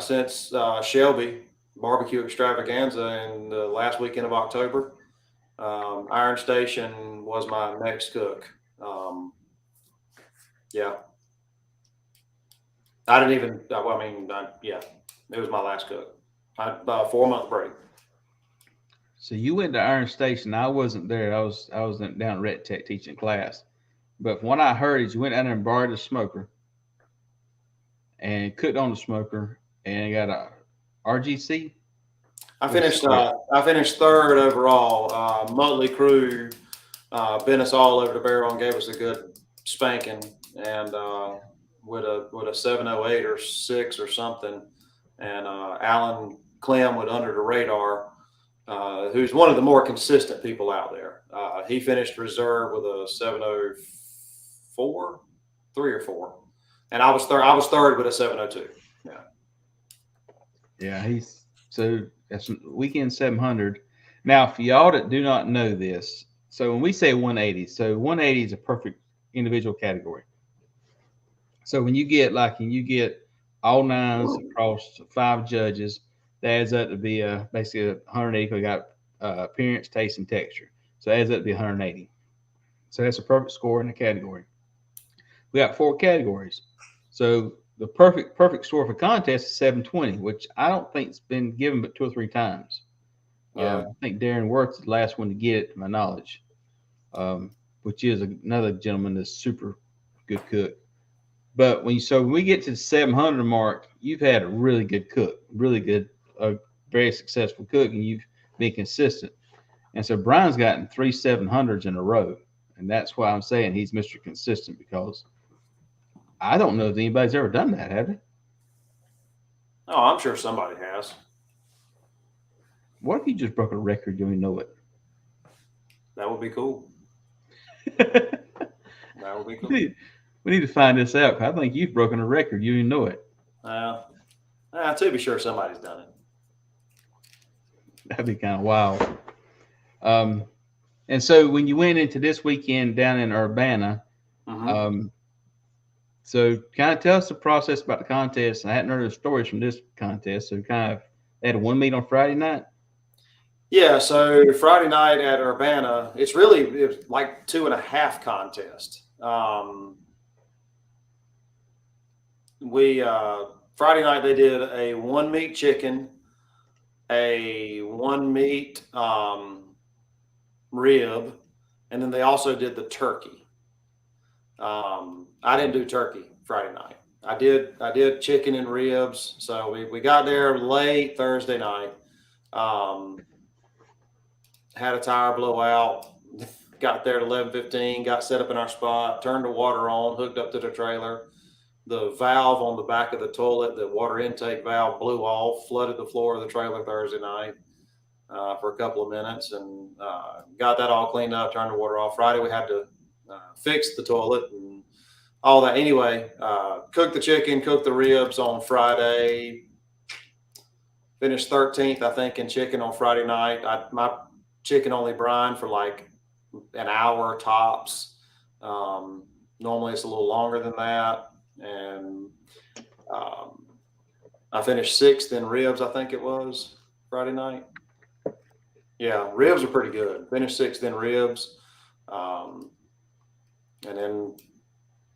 [SPEAKER 2] since Shelby barbecue extravaganza in the last weekend of October. Iron Station was my next cook. I didn't even. It was my last cook. 4 month break.
[SPEAKER 1] So you went to Iron Station. I wasn't there. I was down at Recteq teaching class. But from what I heard is you went down there and borrowed a smoker and cooked on the smoker and got a RGC.
[SPEAKER 2] I finished third overall. Motley Crew bent us all over the barrel and gave us a good spanking, and with a 708 or 6 or something, and Alan Clem with Under the Radar, who's one of the more consistent people out there. He finished reserve with a 704, 3 or 4, and I was third with a 702.
[SPEAKER 1] Yeah, that's weekend 700. Now, for y'all that do not know this, so when we say 180, so 180 is a perfect individual category. So when you get all nines across 5 judges, that adds up to be basically 180. We got appearance, taste, and texture. So it adds up to be 180. So that's a perfect score in the category. We got 4 categories. So the perfect score for contest is 720, which I don't think's been given but 2 or 3 times. I think Darren Worth's the last one to get it, to my knowledge, which is another gentleman that's super good cook. But when we get to the 700 mark, you've had a really good cook, really good, very successful cook, and you've been consistent. And so Brian's gotten 3 700s in a row, and that's why I'm saying he's Mr. Consistent, because I don't know if anybody's ever done that, have they?
[SPEAKER 2] Oh, I'm sure somebody has.
[SPEAKER 1] What if you just broke a record? You don't even know it.
[SPEAKER 2] That would be cool. That would be cool.
[SPEAKER 1] We need to find this out. I think you've broken a record. You didn't know it.
[SPEAKER 2] To be sure, somebody's done it.
[SPEAKER 1] That'd be kind of wild. And so when you went into this weekend down in Urbana, so kind of tell us the process about the contest. I hadn't heard the stories from this contest. So they had 1 meet on Friday night.
[SPEAKER 2] Yeah, so Friday night at Urbana, it was like 2.5 contest. Friday night they did a 1 meat chicken, a 1 meat rib, and then they also did the turkey. I didn't do turkey Friday night. I did chicken and ribs. So we got there late Thursday night. Had a tire blowout. Got there at 11:15. Got set up in our spot. Turned the water on. Hooked up to the trailer. The valve on the back of the toilet, the water intake valve, blew off. Flooded the floor of the trailer Thursday night for a couple of minutes, and got that all cleaned up. Turned the water off. Friday we had to fix the toilet and all that. Anyway, cooked the chicken, cooked the ribs on Friday. Finished 13th, I think, in chicken on Friday night. My chicken only brined for like an hour tops. Normally it's a little longer than that. And I finished 6th in ribs, I think it was Friday night. Yeah, ribs are pretty good. Finished 6th in ribs. And then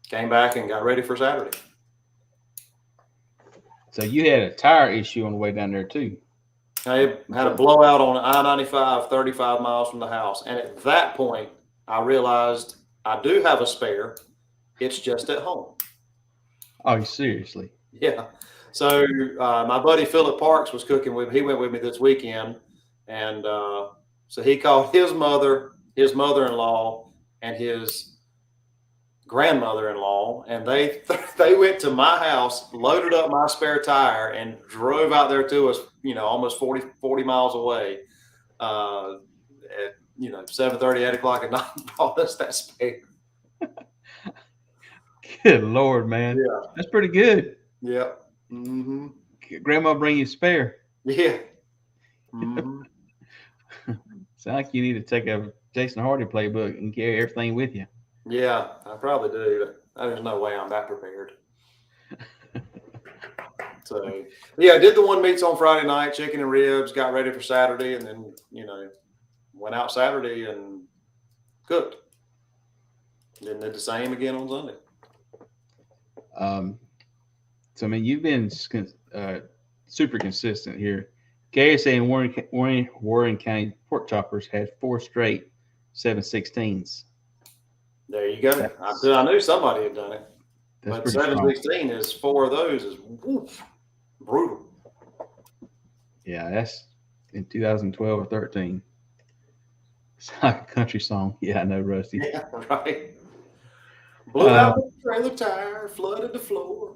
[SPEAKER 2] came back and got ready for Saturday.
[SPEAKER 1] So you had a tire issue on the way down there too.
[SPEAKER 2] I had a blowout on I-95, 35 miles from the house. And at that point, I realized I do have a spare. It's just at home.
[SPEAKER 1] Oh, seriously?
[SPEAKER 2] Yeah. So my buddy Philip Parks was cooking with me. He went with me this weekend. And so he called his mother, his mother-in-law, and his grandmother-in-law, and they went to my house, loaded up my spare tire, and drove out there to us, almost 40 miles away at 7:30, 8 o'clock at night, bought us that spare.
[SPEAKER 1] Good Lord, man.
[SPEAKER 2] Yeah.
[SPEAKER 1] That's pretty good.
[SPEAKER 2] Yeah. Mm-hmm.
[SPEAKER 1] Grandma bring you a spare.
[SPEAKER 2] Yeah. Mm-hmm.
[SPEAKER 1] Sound like you need to take a Jason Hardy playbook and carry everything with you.
[SPEAKER 2] Yeah, I probably do. There's no way I'm that prepared. So, yeah, I did the one meats on Friday night, chicken and ribs, got ready for Saturday, and then, went out Saturday and cooked. Then did the same again on Sunday.
[SPEAKER 1] So, I mean, you've been super consistent here. KSA and Warren County Pork Choppers had 4 straight 7/16s.
[SPEAKER 2] There you go. I knew somebody had done it.
[SPEAKER 1] That's
[SPEAKER 2] But
[SPEAKER 1] pretty
[SPEAKER 2] 7/16 is 4 of those is brutal.
[SPEAKER 1] Yeah, that's in 2012 or 13. It's like a country song. Yeah, I know, Rusty.
[SPEAKER 2] Yeah, right. Blew out the trailer tire, flooded the floor.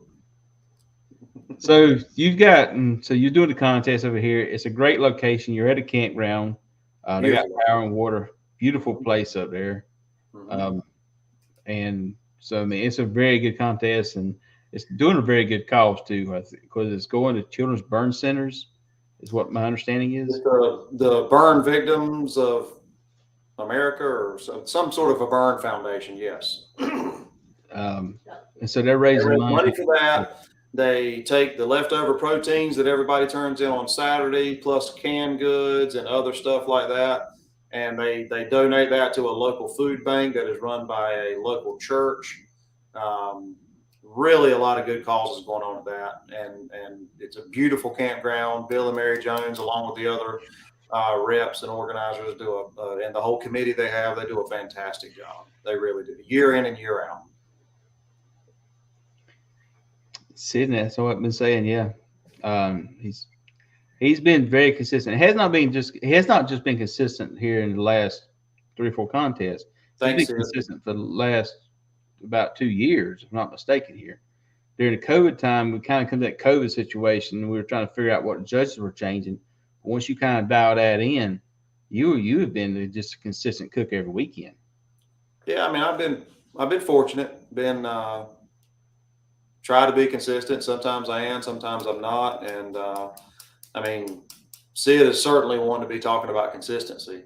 [SPEAKER 1] So you're doing the contest over here. It's a great location. You're at a campground. They got power and water. Beautiful place up there.
[SPEAKER 2] Mm-hmm.
[SPEAKER 1] And so, I mean, it's a very good contest, and it's doing a very good cause too, because it's going to children's burn centers, is what my understanding is.
[SPEAKER 2] The burn victims of America, or some sort of a burn foundation. Yes.
[SPEAKER 1] And so they're raising
[SPEAKER 2] money for that. They take the leftover proteins that everybody turns in on Saturday, plus canned goods and other stuff like that, and they donate that to a local food bank that is run by a local church. Really a lot of good causes going on with that, and it's a beautiful campground. Bill and Mary Jones, along with the other reps and organizers, and the whole committee they do a fantastic job. They really do, year in and year out.
[SPEAKER 1] Sydney, that's what I've been saying. Yeah, he's been very consistent. He has not just been consistent here in the last 3 or 4 contests. He's been consistent for the last about 2 years, if I'm not mistaken. Here during the COVID time, we kind of come to that COVID situation, and we were trying to figure out what the judges were changing. But once you kind of dial that in, you have been just a consistent cook every weekend.
[SPEAKER 2] Yeah, I mean, I've been fortunate. Try to be consistent. Sometimes I am, sometimes I'm not. And I mean, Sid is certainly one to be talking about consistency.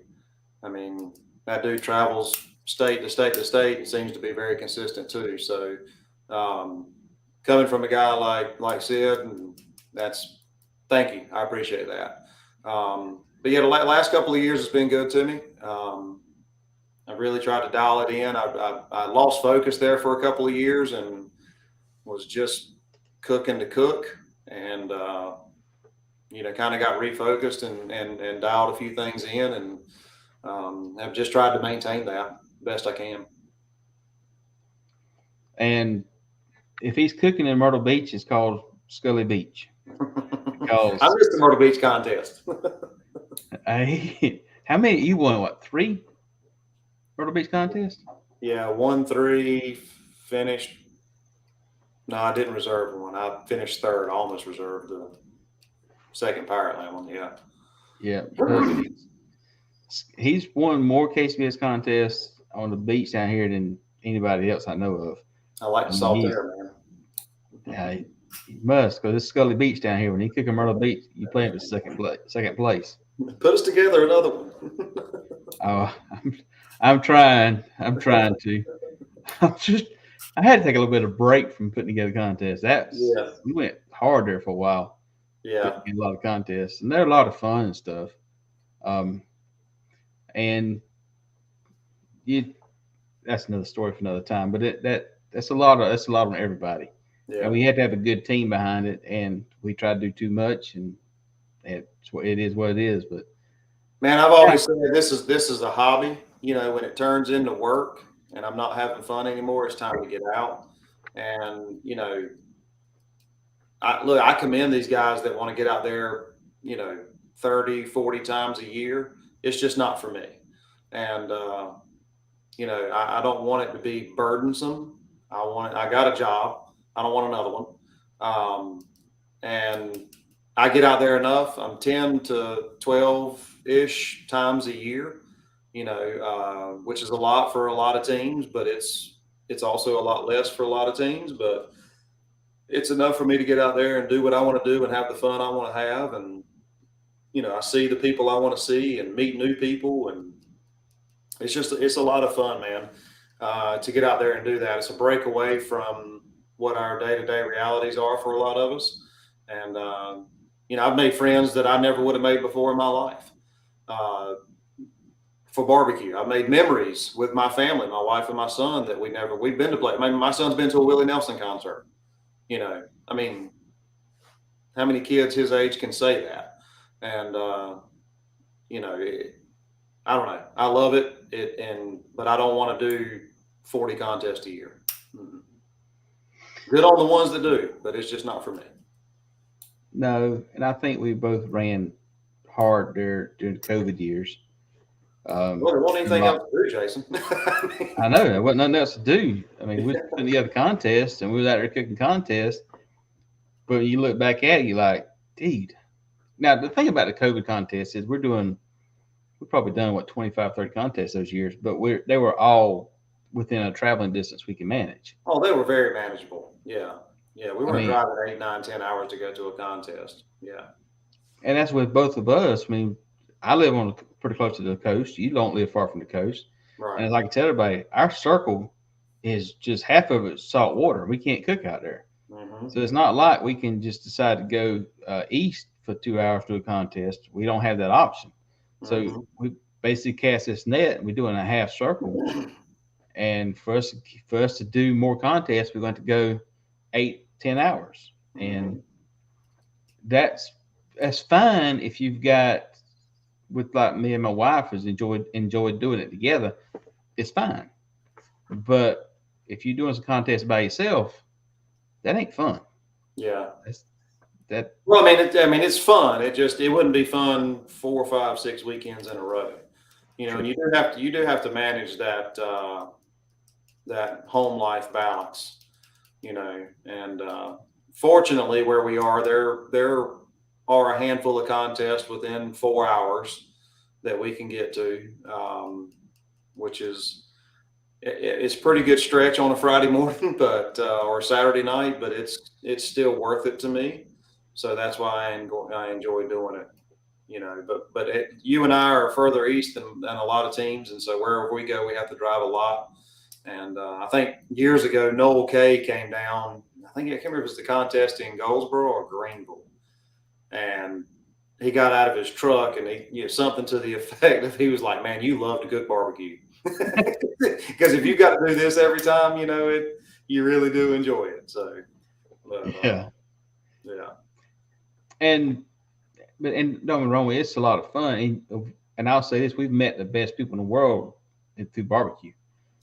[SPEAKER 2] I mean, that dude travels state to state to state and seems to be very consistent too. So coming from a guy like Sid, and thank you. I appreciate that. But yeah, the last couple of years has been good to me. I really tried to dial it in. I lost focus there for a couple of years and was just cooking to cook, and kind of got refocused and dialed a few things in, and have just tried to maintain that best I can.
[SPEAKER 1] And if he's cooking in Myrtle Beach, it's called Scully Beach.
[SPEAKER 2] I missed the Myrtle Beach contest.
[SPEAKER 1] How many you won? What, 3 Myrtle Beach contests?
[SPEAKER 2] Yeah, won 3, finished. No, I didn't reserve one. I finished 3rd. I almost reserved the 2nd Pirate Land one. Yeah.
[SPEAKER 1] Yeah. He's won more KCBS contests on the beach down here than anybody else I know of.
[SPEAKER 2] I like the salt air, man.
[SPEAKER 1] Yeah, he must, because it's Scully Beach down here. When you cook in Myrtle Beach, you play for second place.
[SPEAKER 2] Put us together another one.
[SPEAKER 1] Oh, I'm trying. I'm trying to. I had to take a little bit of break from putting together contests. We went hard there for a while.
[SPEAKER 2] Yeah,
[SPEAKER 1] a lot of contests, and they're a lot of fun and stuff. And that's another story for another time. But that's a lot on everybody. Yeah, and we had to have a good team behind it, and we tried to do too much, and it is what it is. But
[SPEAKER 2] man, I've always said this is a hobby. When it turns into work and I'm not having fun anymore, it's time to get out. And I commend these guys that want to get out there, 30, 40 times a year. It's just not for me. And I don't want it to be burdensome. I got a job. I don't want another one. And I get out there enough. I'm 10 to 12-ish times a year, which is a lot for a lot of teams, but it's also a lot less for a lot of teams. But it's enough for me to get out there and do what I want to do and have the fun I want to have. And, I see the people I want to see and meet new people, and it's a lot of fun, man. To get out there and do that. It's a break away from what our day-to-day realities are for a lot of us. And, I've made friends that I never would have made before in my life. For barbecue, I made memories with my family, my wife and my son, that we've been to play. My son's been to a Willie Nelson concert. I mean, how many kids his age can say that? And, I don't know. I love it. But I don't want to do 40 contests a year. Good on the ones that do, but it's just not for me.
[SPEAKER 1] No, and I think we both ran hard there during the COVID years.
[SPEAKER 2] Well, there wasn't anything else to do, Jason.
[SPEAKER 1] I know there wasn't nothing else to do. I mean, we were putting together contests and we was out there cooking contests. But you look back at it, you're like, dude. Now the thing about the COVID contest is we've probably done 25, 30 contests those years, but they were all within a traveling distance we can manage.
[SPEAKER 2] Oh, they were very manageable. Yeah. Yeah. We weren't driving 8, 9, 10 hours to go to a contest. Yeah.
[SPEAKER 1] And that's with both of us. I mean, I live pretty close to the coast. You don't live far from the coast.
[SPEAKER 2] Right.
[SPEAKER 1] And like I tell everybody, our circle is just half of it salt water. We can't cook out there.
[SPEAKER 2] Mm-hmm.
[SPEAKER 1] So it's not like we can just decide to go east for 2 hours to a contest. We don't have that option. So we basically cast this net and we're doing a half circle. And for us to do more contests, we're going to go 8, 10 hours. And that's fine if you've got, with like me and my wife has enjoyed doing it together, it's fine. But if you're doing some contest by yourself, that ain't fun.
[SPEAKER 2] Yeah.
[SPEAKER 1] Well,
[SPEAKER 2] I mean, it's fun. It wouldn't be fun 4, 5, 6 weekends in a row. And you do have to manage that home life balance. And fortunately, where we are, there are a handful of contests within 4 hours that we can get to, which is it's pretty good stretch on a Friday morning, but or Saturday night, but it's still worth it to me. So that's why I enjoy doing it. But you and I are further east than a lot of teams, and so wherever we go, we have to drive a lot. And I think years ago, Noel K came down. I can't remember if it was the contest in Goldsboro or Greenville, and he got out of his truck and he something to the effect of he was like, "Man, you love to cook barbecue." Because if you got to do this every time, you really do enjoy it. So,
[SPEAKER 1] yeah. And don't get me wrong, it's a lot of fun. And I'll say this: we've met the best people in the world through barbecue.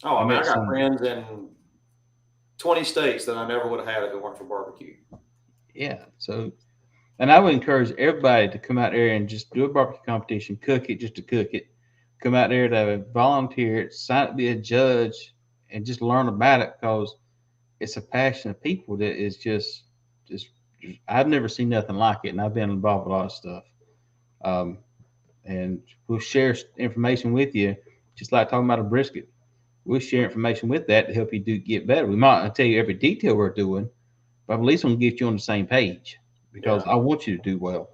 [SPEAKER 2] Oh, I got friends in 20 states that I never would have had if it weren't for barbecue.
[SPEAKER 1] Yeah. So, and I would encourage everybody to come out there and just do a barbecue competition, cook it just to cook it. Come out there to volunteer, sign up to be a judge, and just learn about it, because it's a passion of people that is just I've never seen nothing like it, and I've been involved with a lot of stuff. And we'll share information with you, just like talking about a brisket. We'll share information with that to help you get better. We might not tell you every detail we're doing, but at least we'll get you on the same page, because I want you to do well.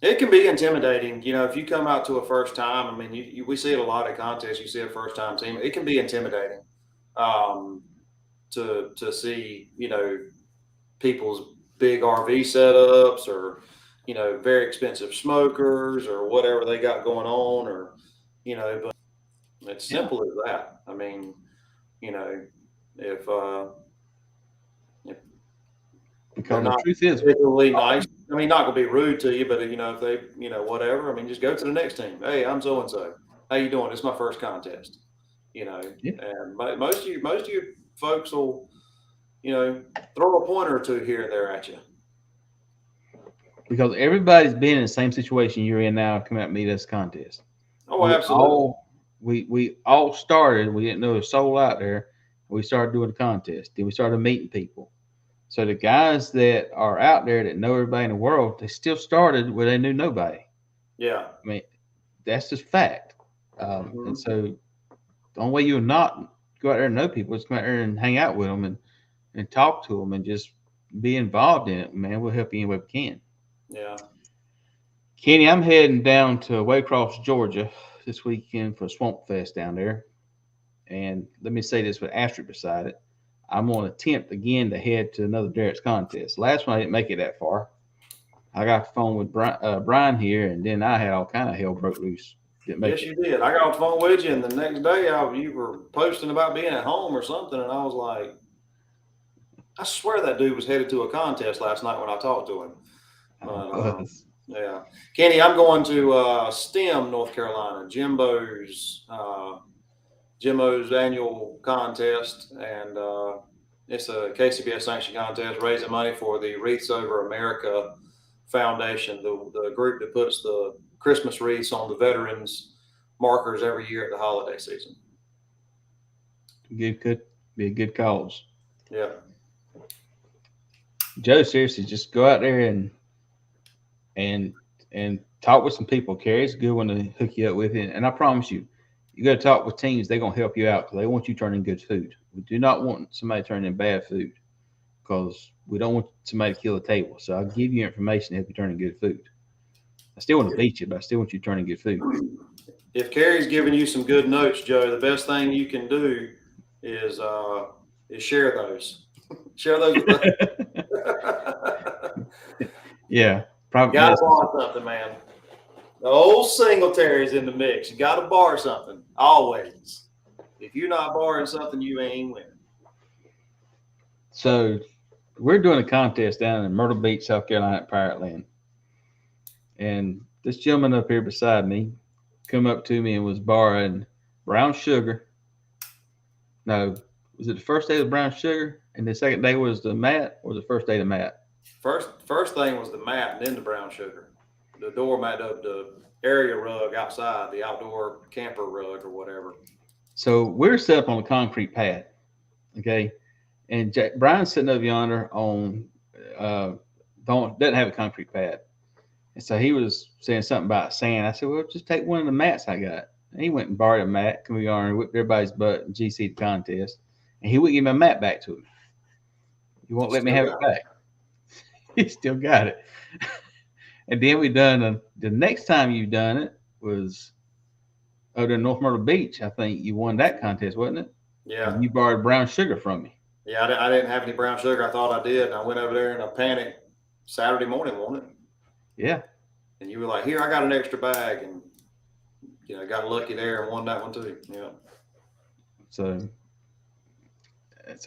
[SPEAKER 2] It can be intimidating, if you come out to a first time. I mean, we see it a lot at contests. You see a first time team. It can be intimidating to see, people's big RV setups, or very expensive smokers, or whatever they got going on, or but it's simple as that. I mean, if
[SPEAKER 1] because the truth is,
[SPEAKER 2] particularly nice. I mean, not gonna be rude to you, but if they, whatever. I mean, just go to the next team. Hey, I'm so and so. How you doing? It's my first contest. And most of you folks will, throw a pointer or two here and there at you.
[SPEAKER 1] Because everybody's been in the same situation you're in now. Come out and meet us contest.
[SPEAKER 2] Oh, absolutely.
[SPEAKER 1] We all started. We didn't know a soul out there. We started doing a contest. Then we started meeting people. So the guys that are out there that know everybody in the world, they still started where they knew nobody.
[SPEAKER 2] Yeah.
[SPEAKER 1] I mean, that's just fact. And so the only way you'll not go out there and know people is come out there and hang out with them and talk to them and just be involved in it. Man, we'll help you any way we can.
[SPEAKER 2] Yeah.
[SPEAKER 1] Kenny, I'm heading down to Waycross, Georgia this weekend for Swamp Fest down there. And let me say this with asterisk beside it. I'm going to attempt again to head to another Derek's contest. Last one I didn't make it that far. I got the phone with Brian here, and then I had all kind of hell broke loose. Didn't make
[SPEAKER 2] Yes,
[SPEAKER 1] it.
[SPEAKER 2] you did. I got on the phone with you, and the next day you were posting about being at home or something, and I was like, I swear that dude was headed to a contest last night when I talked to him. Yeah, Kenny, I'm going to STEM, North Carolina, Jimbo's annual contest, and it's a KCBS sanctioned contest raising money for the Wreaths Over America Foundation, the group that puts the Christmas wreaths on the veterans markers every year at the holiday season.
[SPEAKER 1] Be a good cause.
[SPEAKER 2] Yeah.
[SPEAKER 1] Joe, seriously, just go out there and talk with some people. Carrie's a good one to hook you up with, and I promise you, you got to talk with teams. They're gonna help you out because they want you turning good food. We do not want somebody turning in bad food because we don't want somebody to kill the table. So I'll give you information to help you turn in good food. I still want to beat you, but I still want you turning good food.
[SPEAKER 2] If Carrie's giving you some good notes, Joe, the best thing you can do is share those. Share those with us.
[SPEAKER 1] Yeah, probably.
[SPEAKER 2] Got to bar something, man. The old Singletary's in the mix. You got to bar something always. If you're not barring something, you ain't winning.
[SPEAKER 1] So we're doing a contest down in Myrtle Beach, South Carolina at Pirate Land. And this gentleman up here beside me come up to me and was borrowing brown sugar. No, was it the first day of the brown sugar and the second day was the mat, or the first day the mat?
[SPEAKER 2] First thing was the mat and then the brown sugar. The doormat of the area rug outside, the outdoor camper rug or whatever.
[SPEAKER 1] So we're set up on a concrete pad, okay? And Brian's sitting over yonder on doesn't have a concrete pad. And so he was saying something about sand. I said, well, just take one of the mats I got. And he went and borrowed a mat, come yonder, whipped everybody's butt in GC the contest. And he wouldn't give my mat back to him. He won't let me have it back. He still got it. And then we done the next time you done it was over in North Myrtle Beach. I think you won that contest, wasn't it?
[SPEAKER 2] Yeah.
[SPEAKER 1] And you borrowed brown sugar from me.
[SPEAKER 2] Yeah, I didn't have any brown sugar. I thought I did. And I went over there in a panic Saturday morning, wasn't it?
[SPEAKER 1] Yeah.
[SPEAKER 2] And you were like, here, I got an extra bag. And, got lucky there and won that one too. Yeah.
[SPEAKER 1] So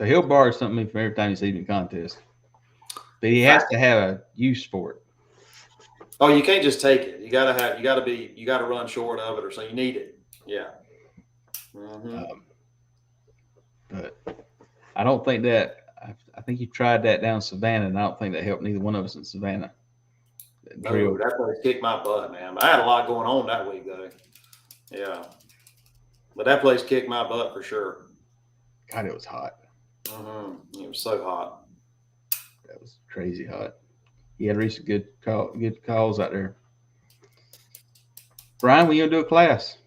[SPEAKER 1] he'll borrow something from every time you see him in contest. But he has to have a use for it.
[SPEAKER 2] Oh, you can't just take it. You gotta run short of it or so. You need it. Yeah. Mm-hmm.
[SPEAKER 1] But I don't think that. I think you tried that down Savannah, and I don't think that helped neither one of us in Savannah.
[SPEAKER 2] No, that place kicked my butt, man. I had a lot going on that week, though. Yeah, but that place kicked my butt for sure.
[SPEAKER 1] God, it was hot.
[SPEAKER 2] Mm-hmm. It was so hot.
[SPEAKER 1] That was crazy hot. You had to reach some good calls out there. Brian, when you gonna do a class?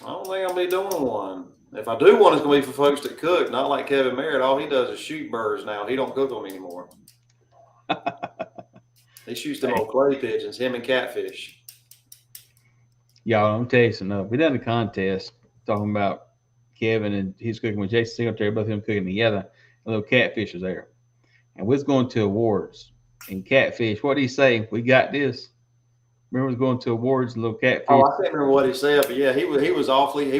[SPEAKER 2] I don't think I'll be doing one. If I do one, it's gonna be for folks that cook, not like Kevin Merritt. All he does is shoot birds now. He don't cook them anymore. He shoots them old clay pigeons, him and catfish.
[SPEAKER 1] Y'all, I'm tell you something. We done a contest talking about Kevin and he's cooking with Jason Singletary, both of them cooking together. A little catfish was there. And we was going to awards. And catfish, what did he say? We got this. Remember, we was going to awards, and little catfish.
[SPEAKER 2] Oh, I can't remember what he said, but yeah, he was awfully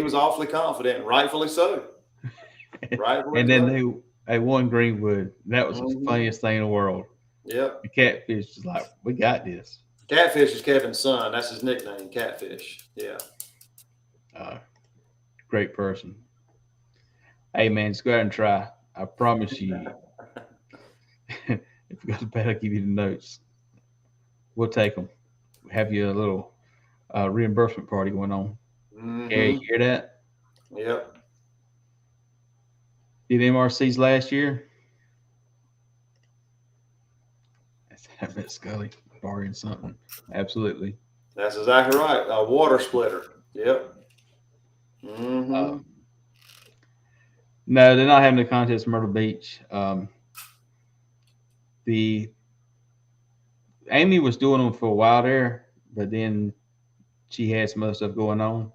[SPEAKER 2] confident, and rightfully so.
[SPEAKER 1] And then they won Greenwood. That was the funniest thing in the world.
[SPEAKER 2] Yep.
[SPEAKER 1] The catfish is like, we got this.
[SPEAKER 2] Catfish is Kevin's son. That's his nickname, Catfish. Yeah.
[SPEAKER 1] Great person. Hey, man, just go ahead and try. I promise you. If it goes bad, I'll give you the notes. We'll take them. Have you a little reimbursement party going on.
[SPEAKER 2] Mm-hmm.
[SPEAKER 1] Gary, you hear that?
[SPEAKER 2] Yep.
[SPEAKER 1] Did MRCs last year? I bet Scully borrowing something. Absolutely.
[SPEAKER 2] That's exactly right. A water splitter. Yep. Mm-hmm.
[SPEAKER 1] No, they're not having a contest in Myrtle Beach. Amy was doing them for a while there, but then she had some other stuff going on.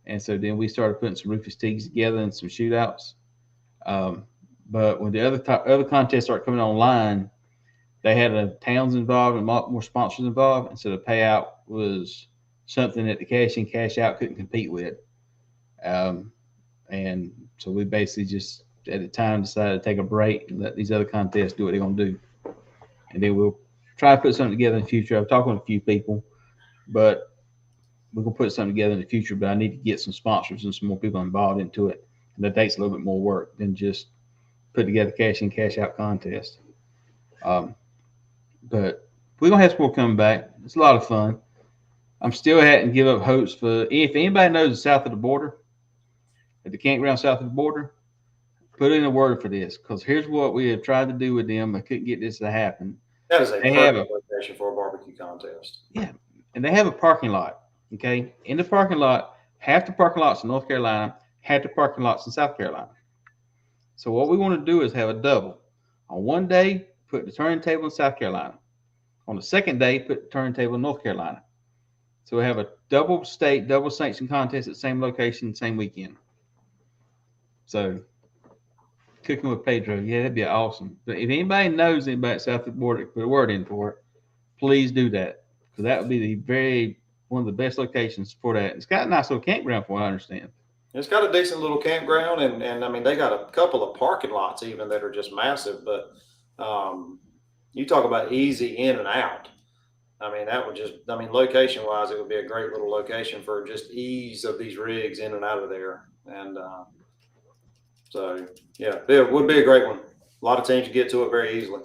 [SPEAKER 1] And so then we started putting some Rufus Teagues together and some shootouts. But when the other contests started coming online, they had towns involved and more sponsors involved. And so the payout was something that the cash in, cash out couldn't compete with. And so we basically just at the time decided to take a break and let these other contests do what they're going to do. And then we'll try to put something together in the future. I've talked with a few people, but we're going to put something together in the future. But I need to get some sponsors and some more people involved into it. And that takes a little bit more work than just put together cash in, cash out contest. But we're going to have some more coming back. It's a lot of fun. I'm still hadn't give up hopes for if anybody knows the south of the border, at the campground south of the border, put in a word for this, because here's what we have tried to do with them. I couldn't get this to happen.
[SPEAKER 2] That is a perfect location for a barbecue contest.
[SPEAKER 1] Yeah, and they have a parking lot. Okay, in the parking lot, half the parking lots in North Carolina, half the parking lots in South Carolina. So what we want to do is have a double. On one day, put the turntable in South Carolina. On the second day, put the turntable in North Carolina. So we have a double state, double sanction contest at the same location, same weekend. So cooking with Pedro, yeah, that'd be awesome. But if anybody knows anybody south of the border, put a word in for it. Please do that, because that would be one of the best locations for that. It's got a nice little campground, from what I understand.
[SPEAKER 2] It's got a decent little campground, and I mean they got a couple of parking lots even that are just massive. But you talk about easy in and out. I mean that would just, I mean location wise, it would be a great little location for just ease of these rigs in and out of there. And so yeah, it would be a great one. A lot of teams can get to it very easily.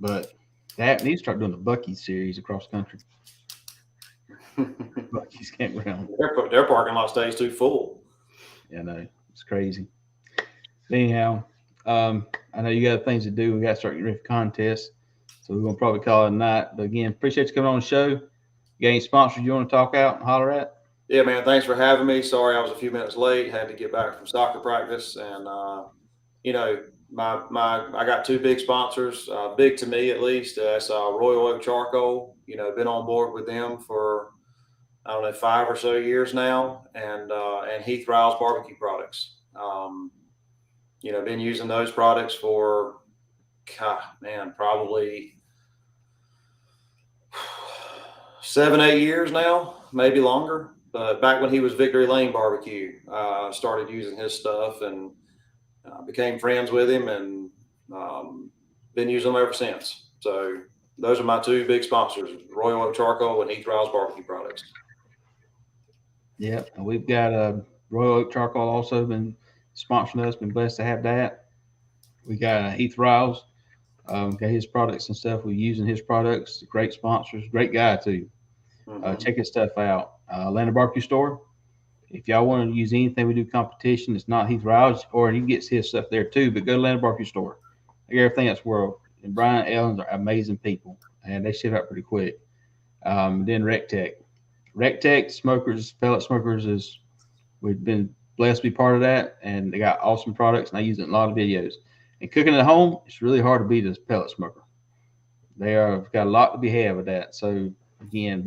[SPEAKER 1] But that needs to start doing the Bucky series across the country. Bucky's campground.
[SPEAKER 2] Their parking lot stays too full.
[SPEAKER 1] Yeah, I know. It's crazy. Anyhow, I know you got things to do. We got to start getting ready for contests. So we're going to probably call it a night. But again, appreciate you coming on the show. You got any sponsors you want to talk out and holler at?
[SPEAKER 2] Yeah, man. Thanks for having me. Sorry I was a few minutes late. Had to get back from soccer practice. And, you know, I got two big sponsors, big to me at least. That's Royal Oak Charcoal. You know, been on board with them for, I don't know, 5 or so years now. And Heath Riles barbecue products. You know, been using those products for, probably 7, 8 years now, maybe longer. But back when he was Victory Lane Barbecue, started using his stuff and became friends with him, and been using them ever since. So those are my two big sponsors, Royal Oak Charcoal and Heath Riles barbecue products.
[SPEAKER 1] Yeah, and we've got Royal Oak Charcoal also been sponsoring us. Been blessed to have that. We got Heath Riles, got his products and stuff. We're using his products. Great sponsors, great guy too. Check his stuff out. Atlanta Barbecue Store. If y'all want to use anything we do competition, it's not Heath Riles, or he gets his stuff there too. But go to Atlanta Barbecue Store. They got everything that's world. And Brian Ellens are amazing people, and they ship out pretty quick. Then Recteq. Recteq smokers, pellet smokers we've been blessed to be part of that, and they got awesome products, and I use it in a lot of videos. And cooking at home, it's really hard to beat a pellet smoker. Got a lot to be had with that. So again,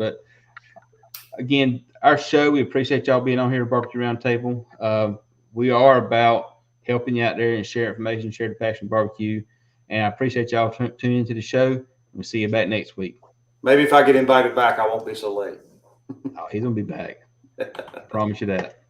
[SPEAKER 1] our show, we appreciate y'all being on here at Barbecue Roundtable. We are about helping you out there and share information, share the passion of barbecue. And I appreciate y'all tuning into the show. We'll see you back next week.
[SPEAKER 2] Maybe if I get invited back, I won't be so late.
[SPEAKER 1] Oh, he's going to be back. I promise you that.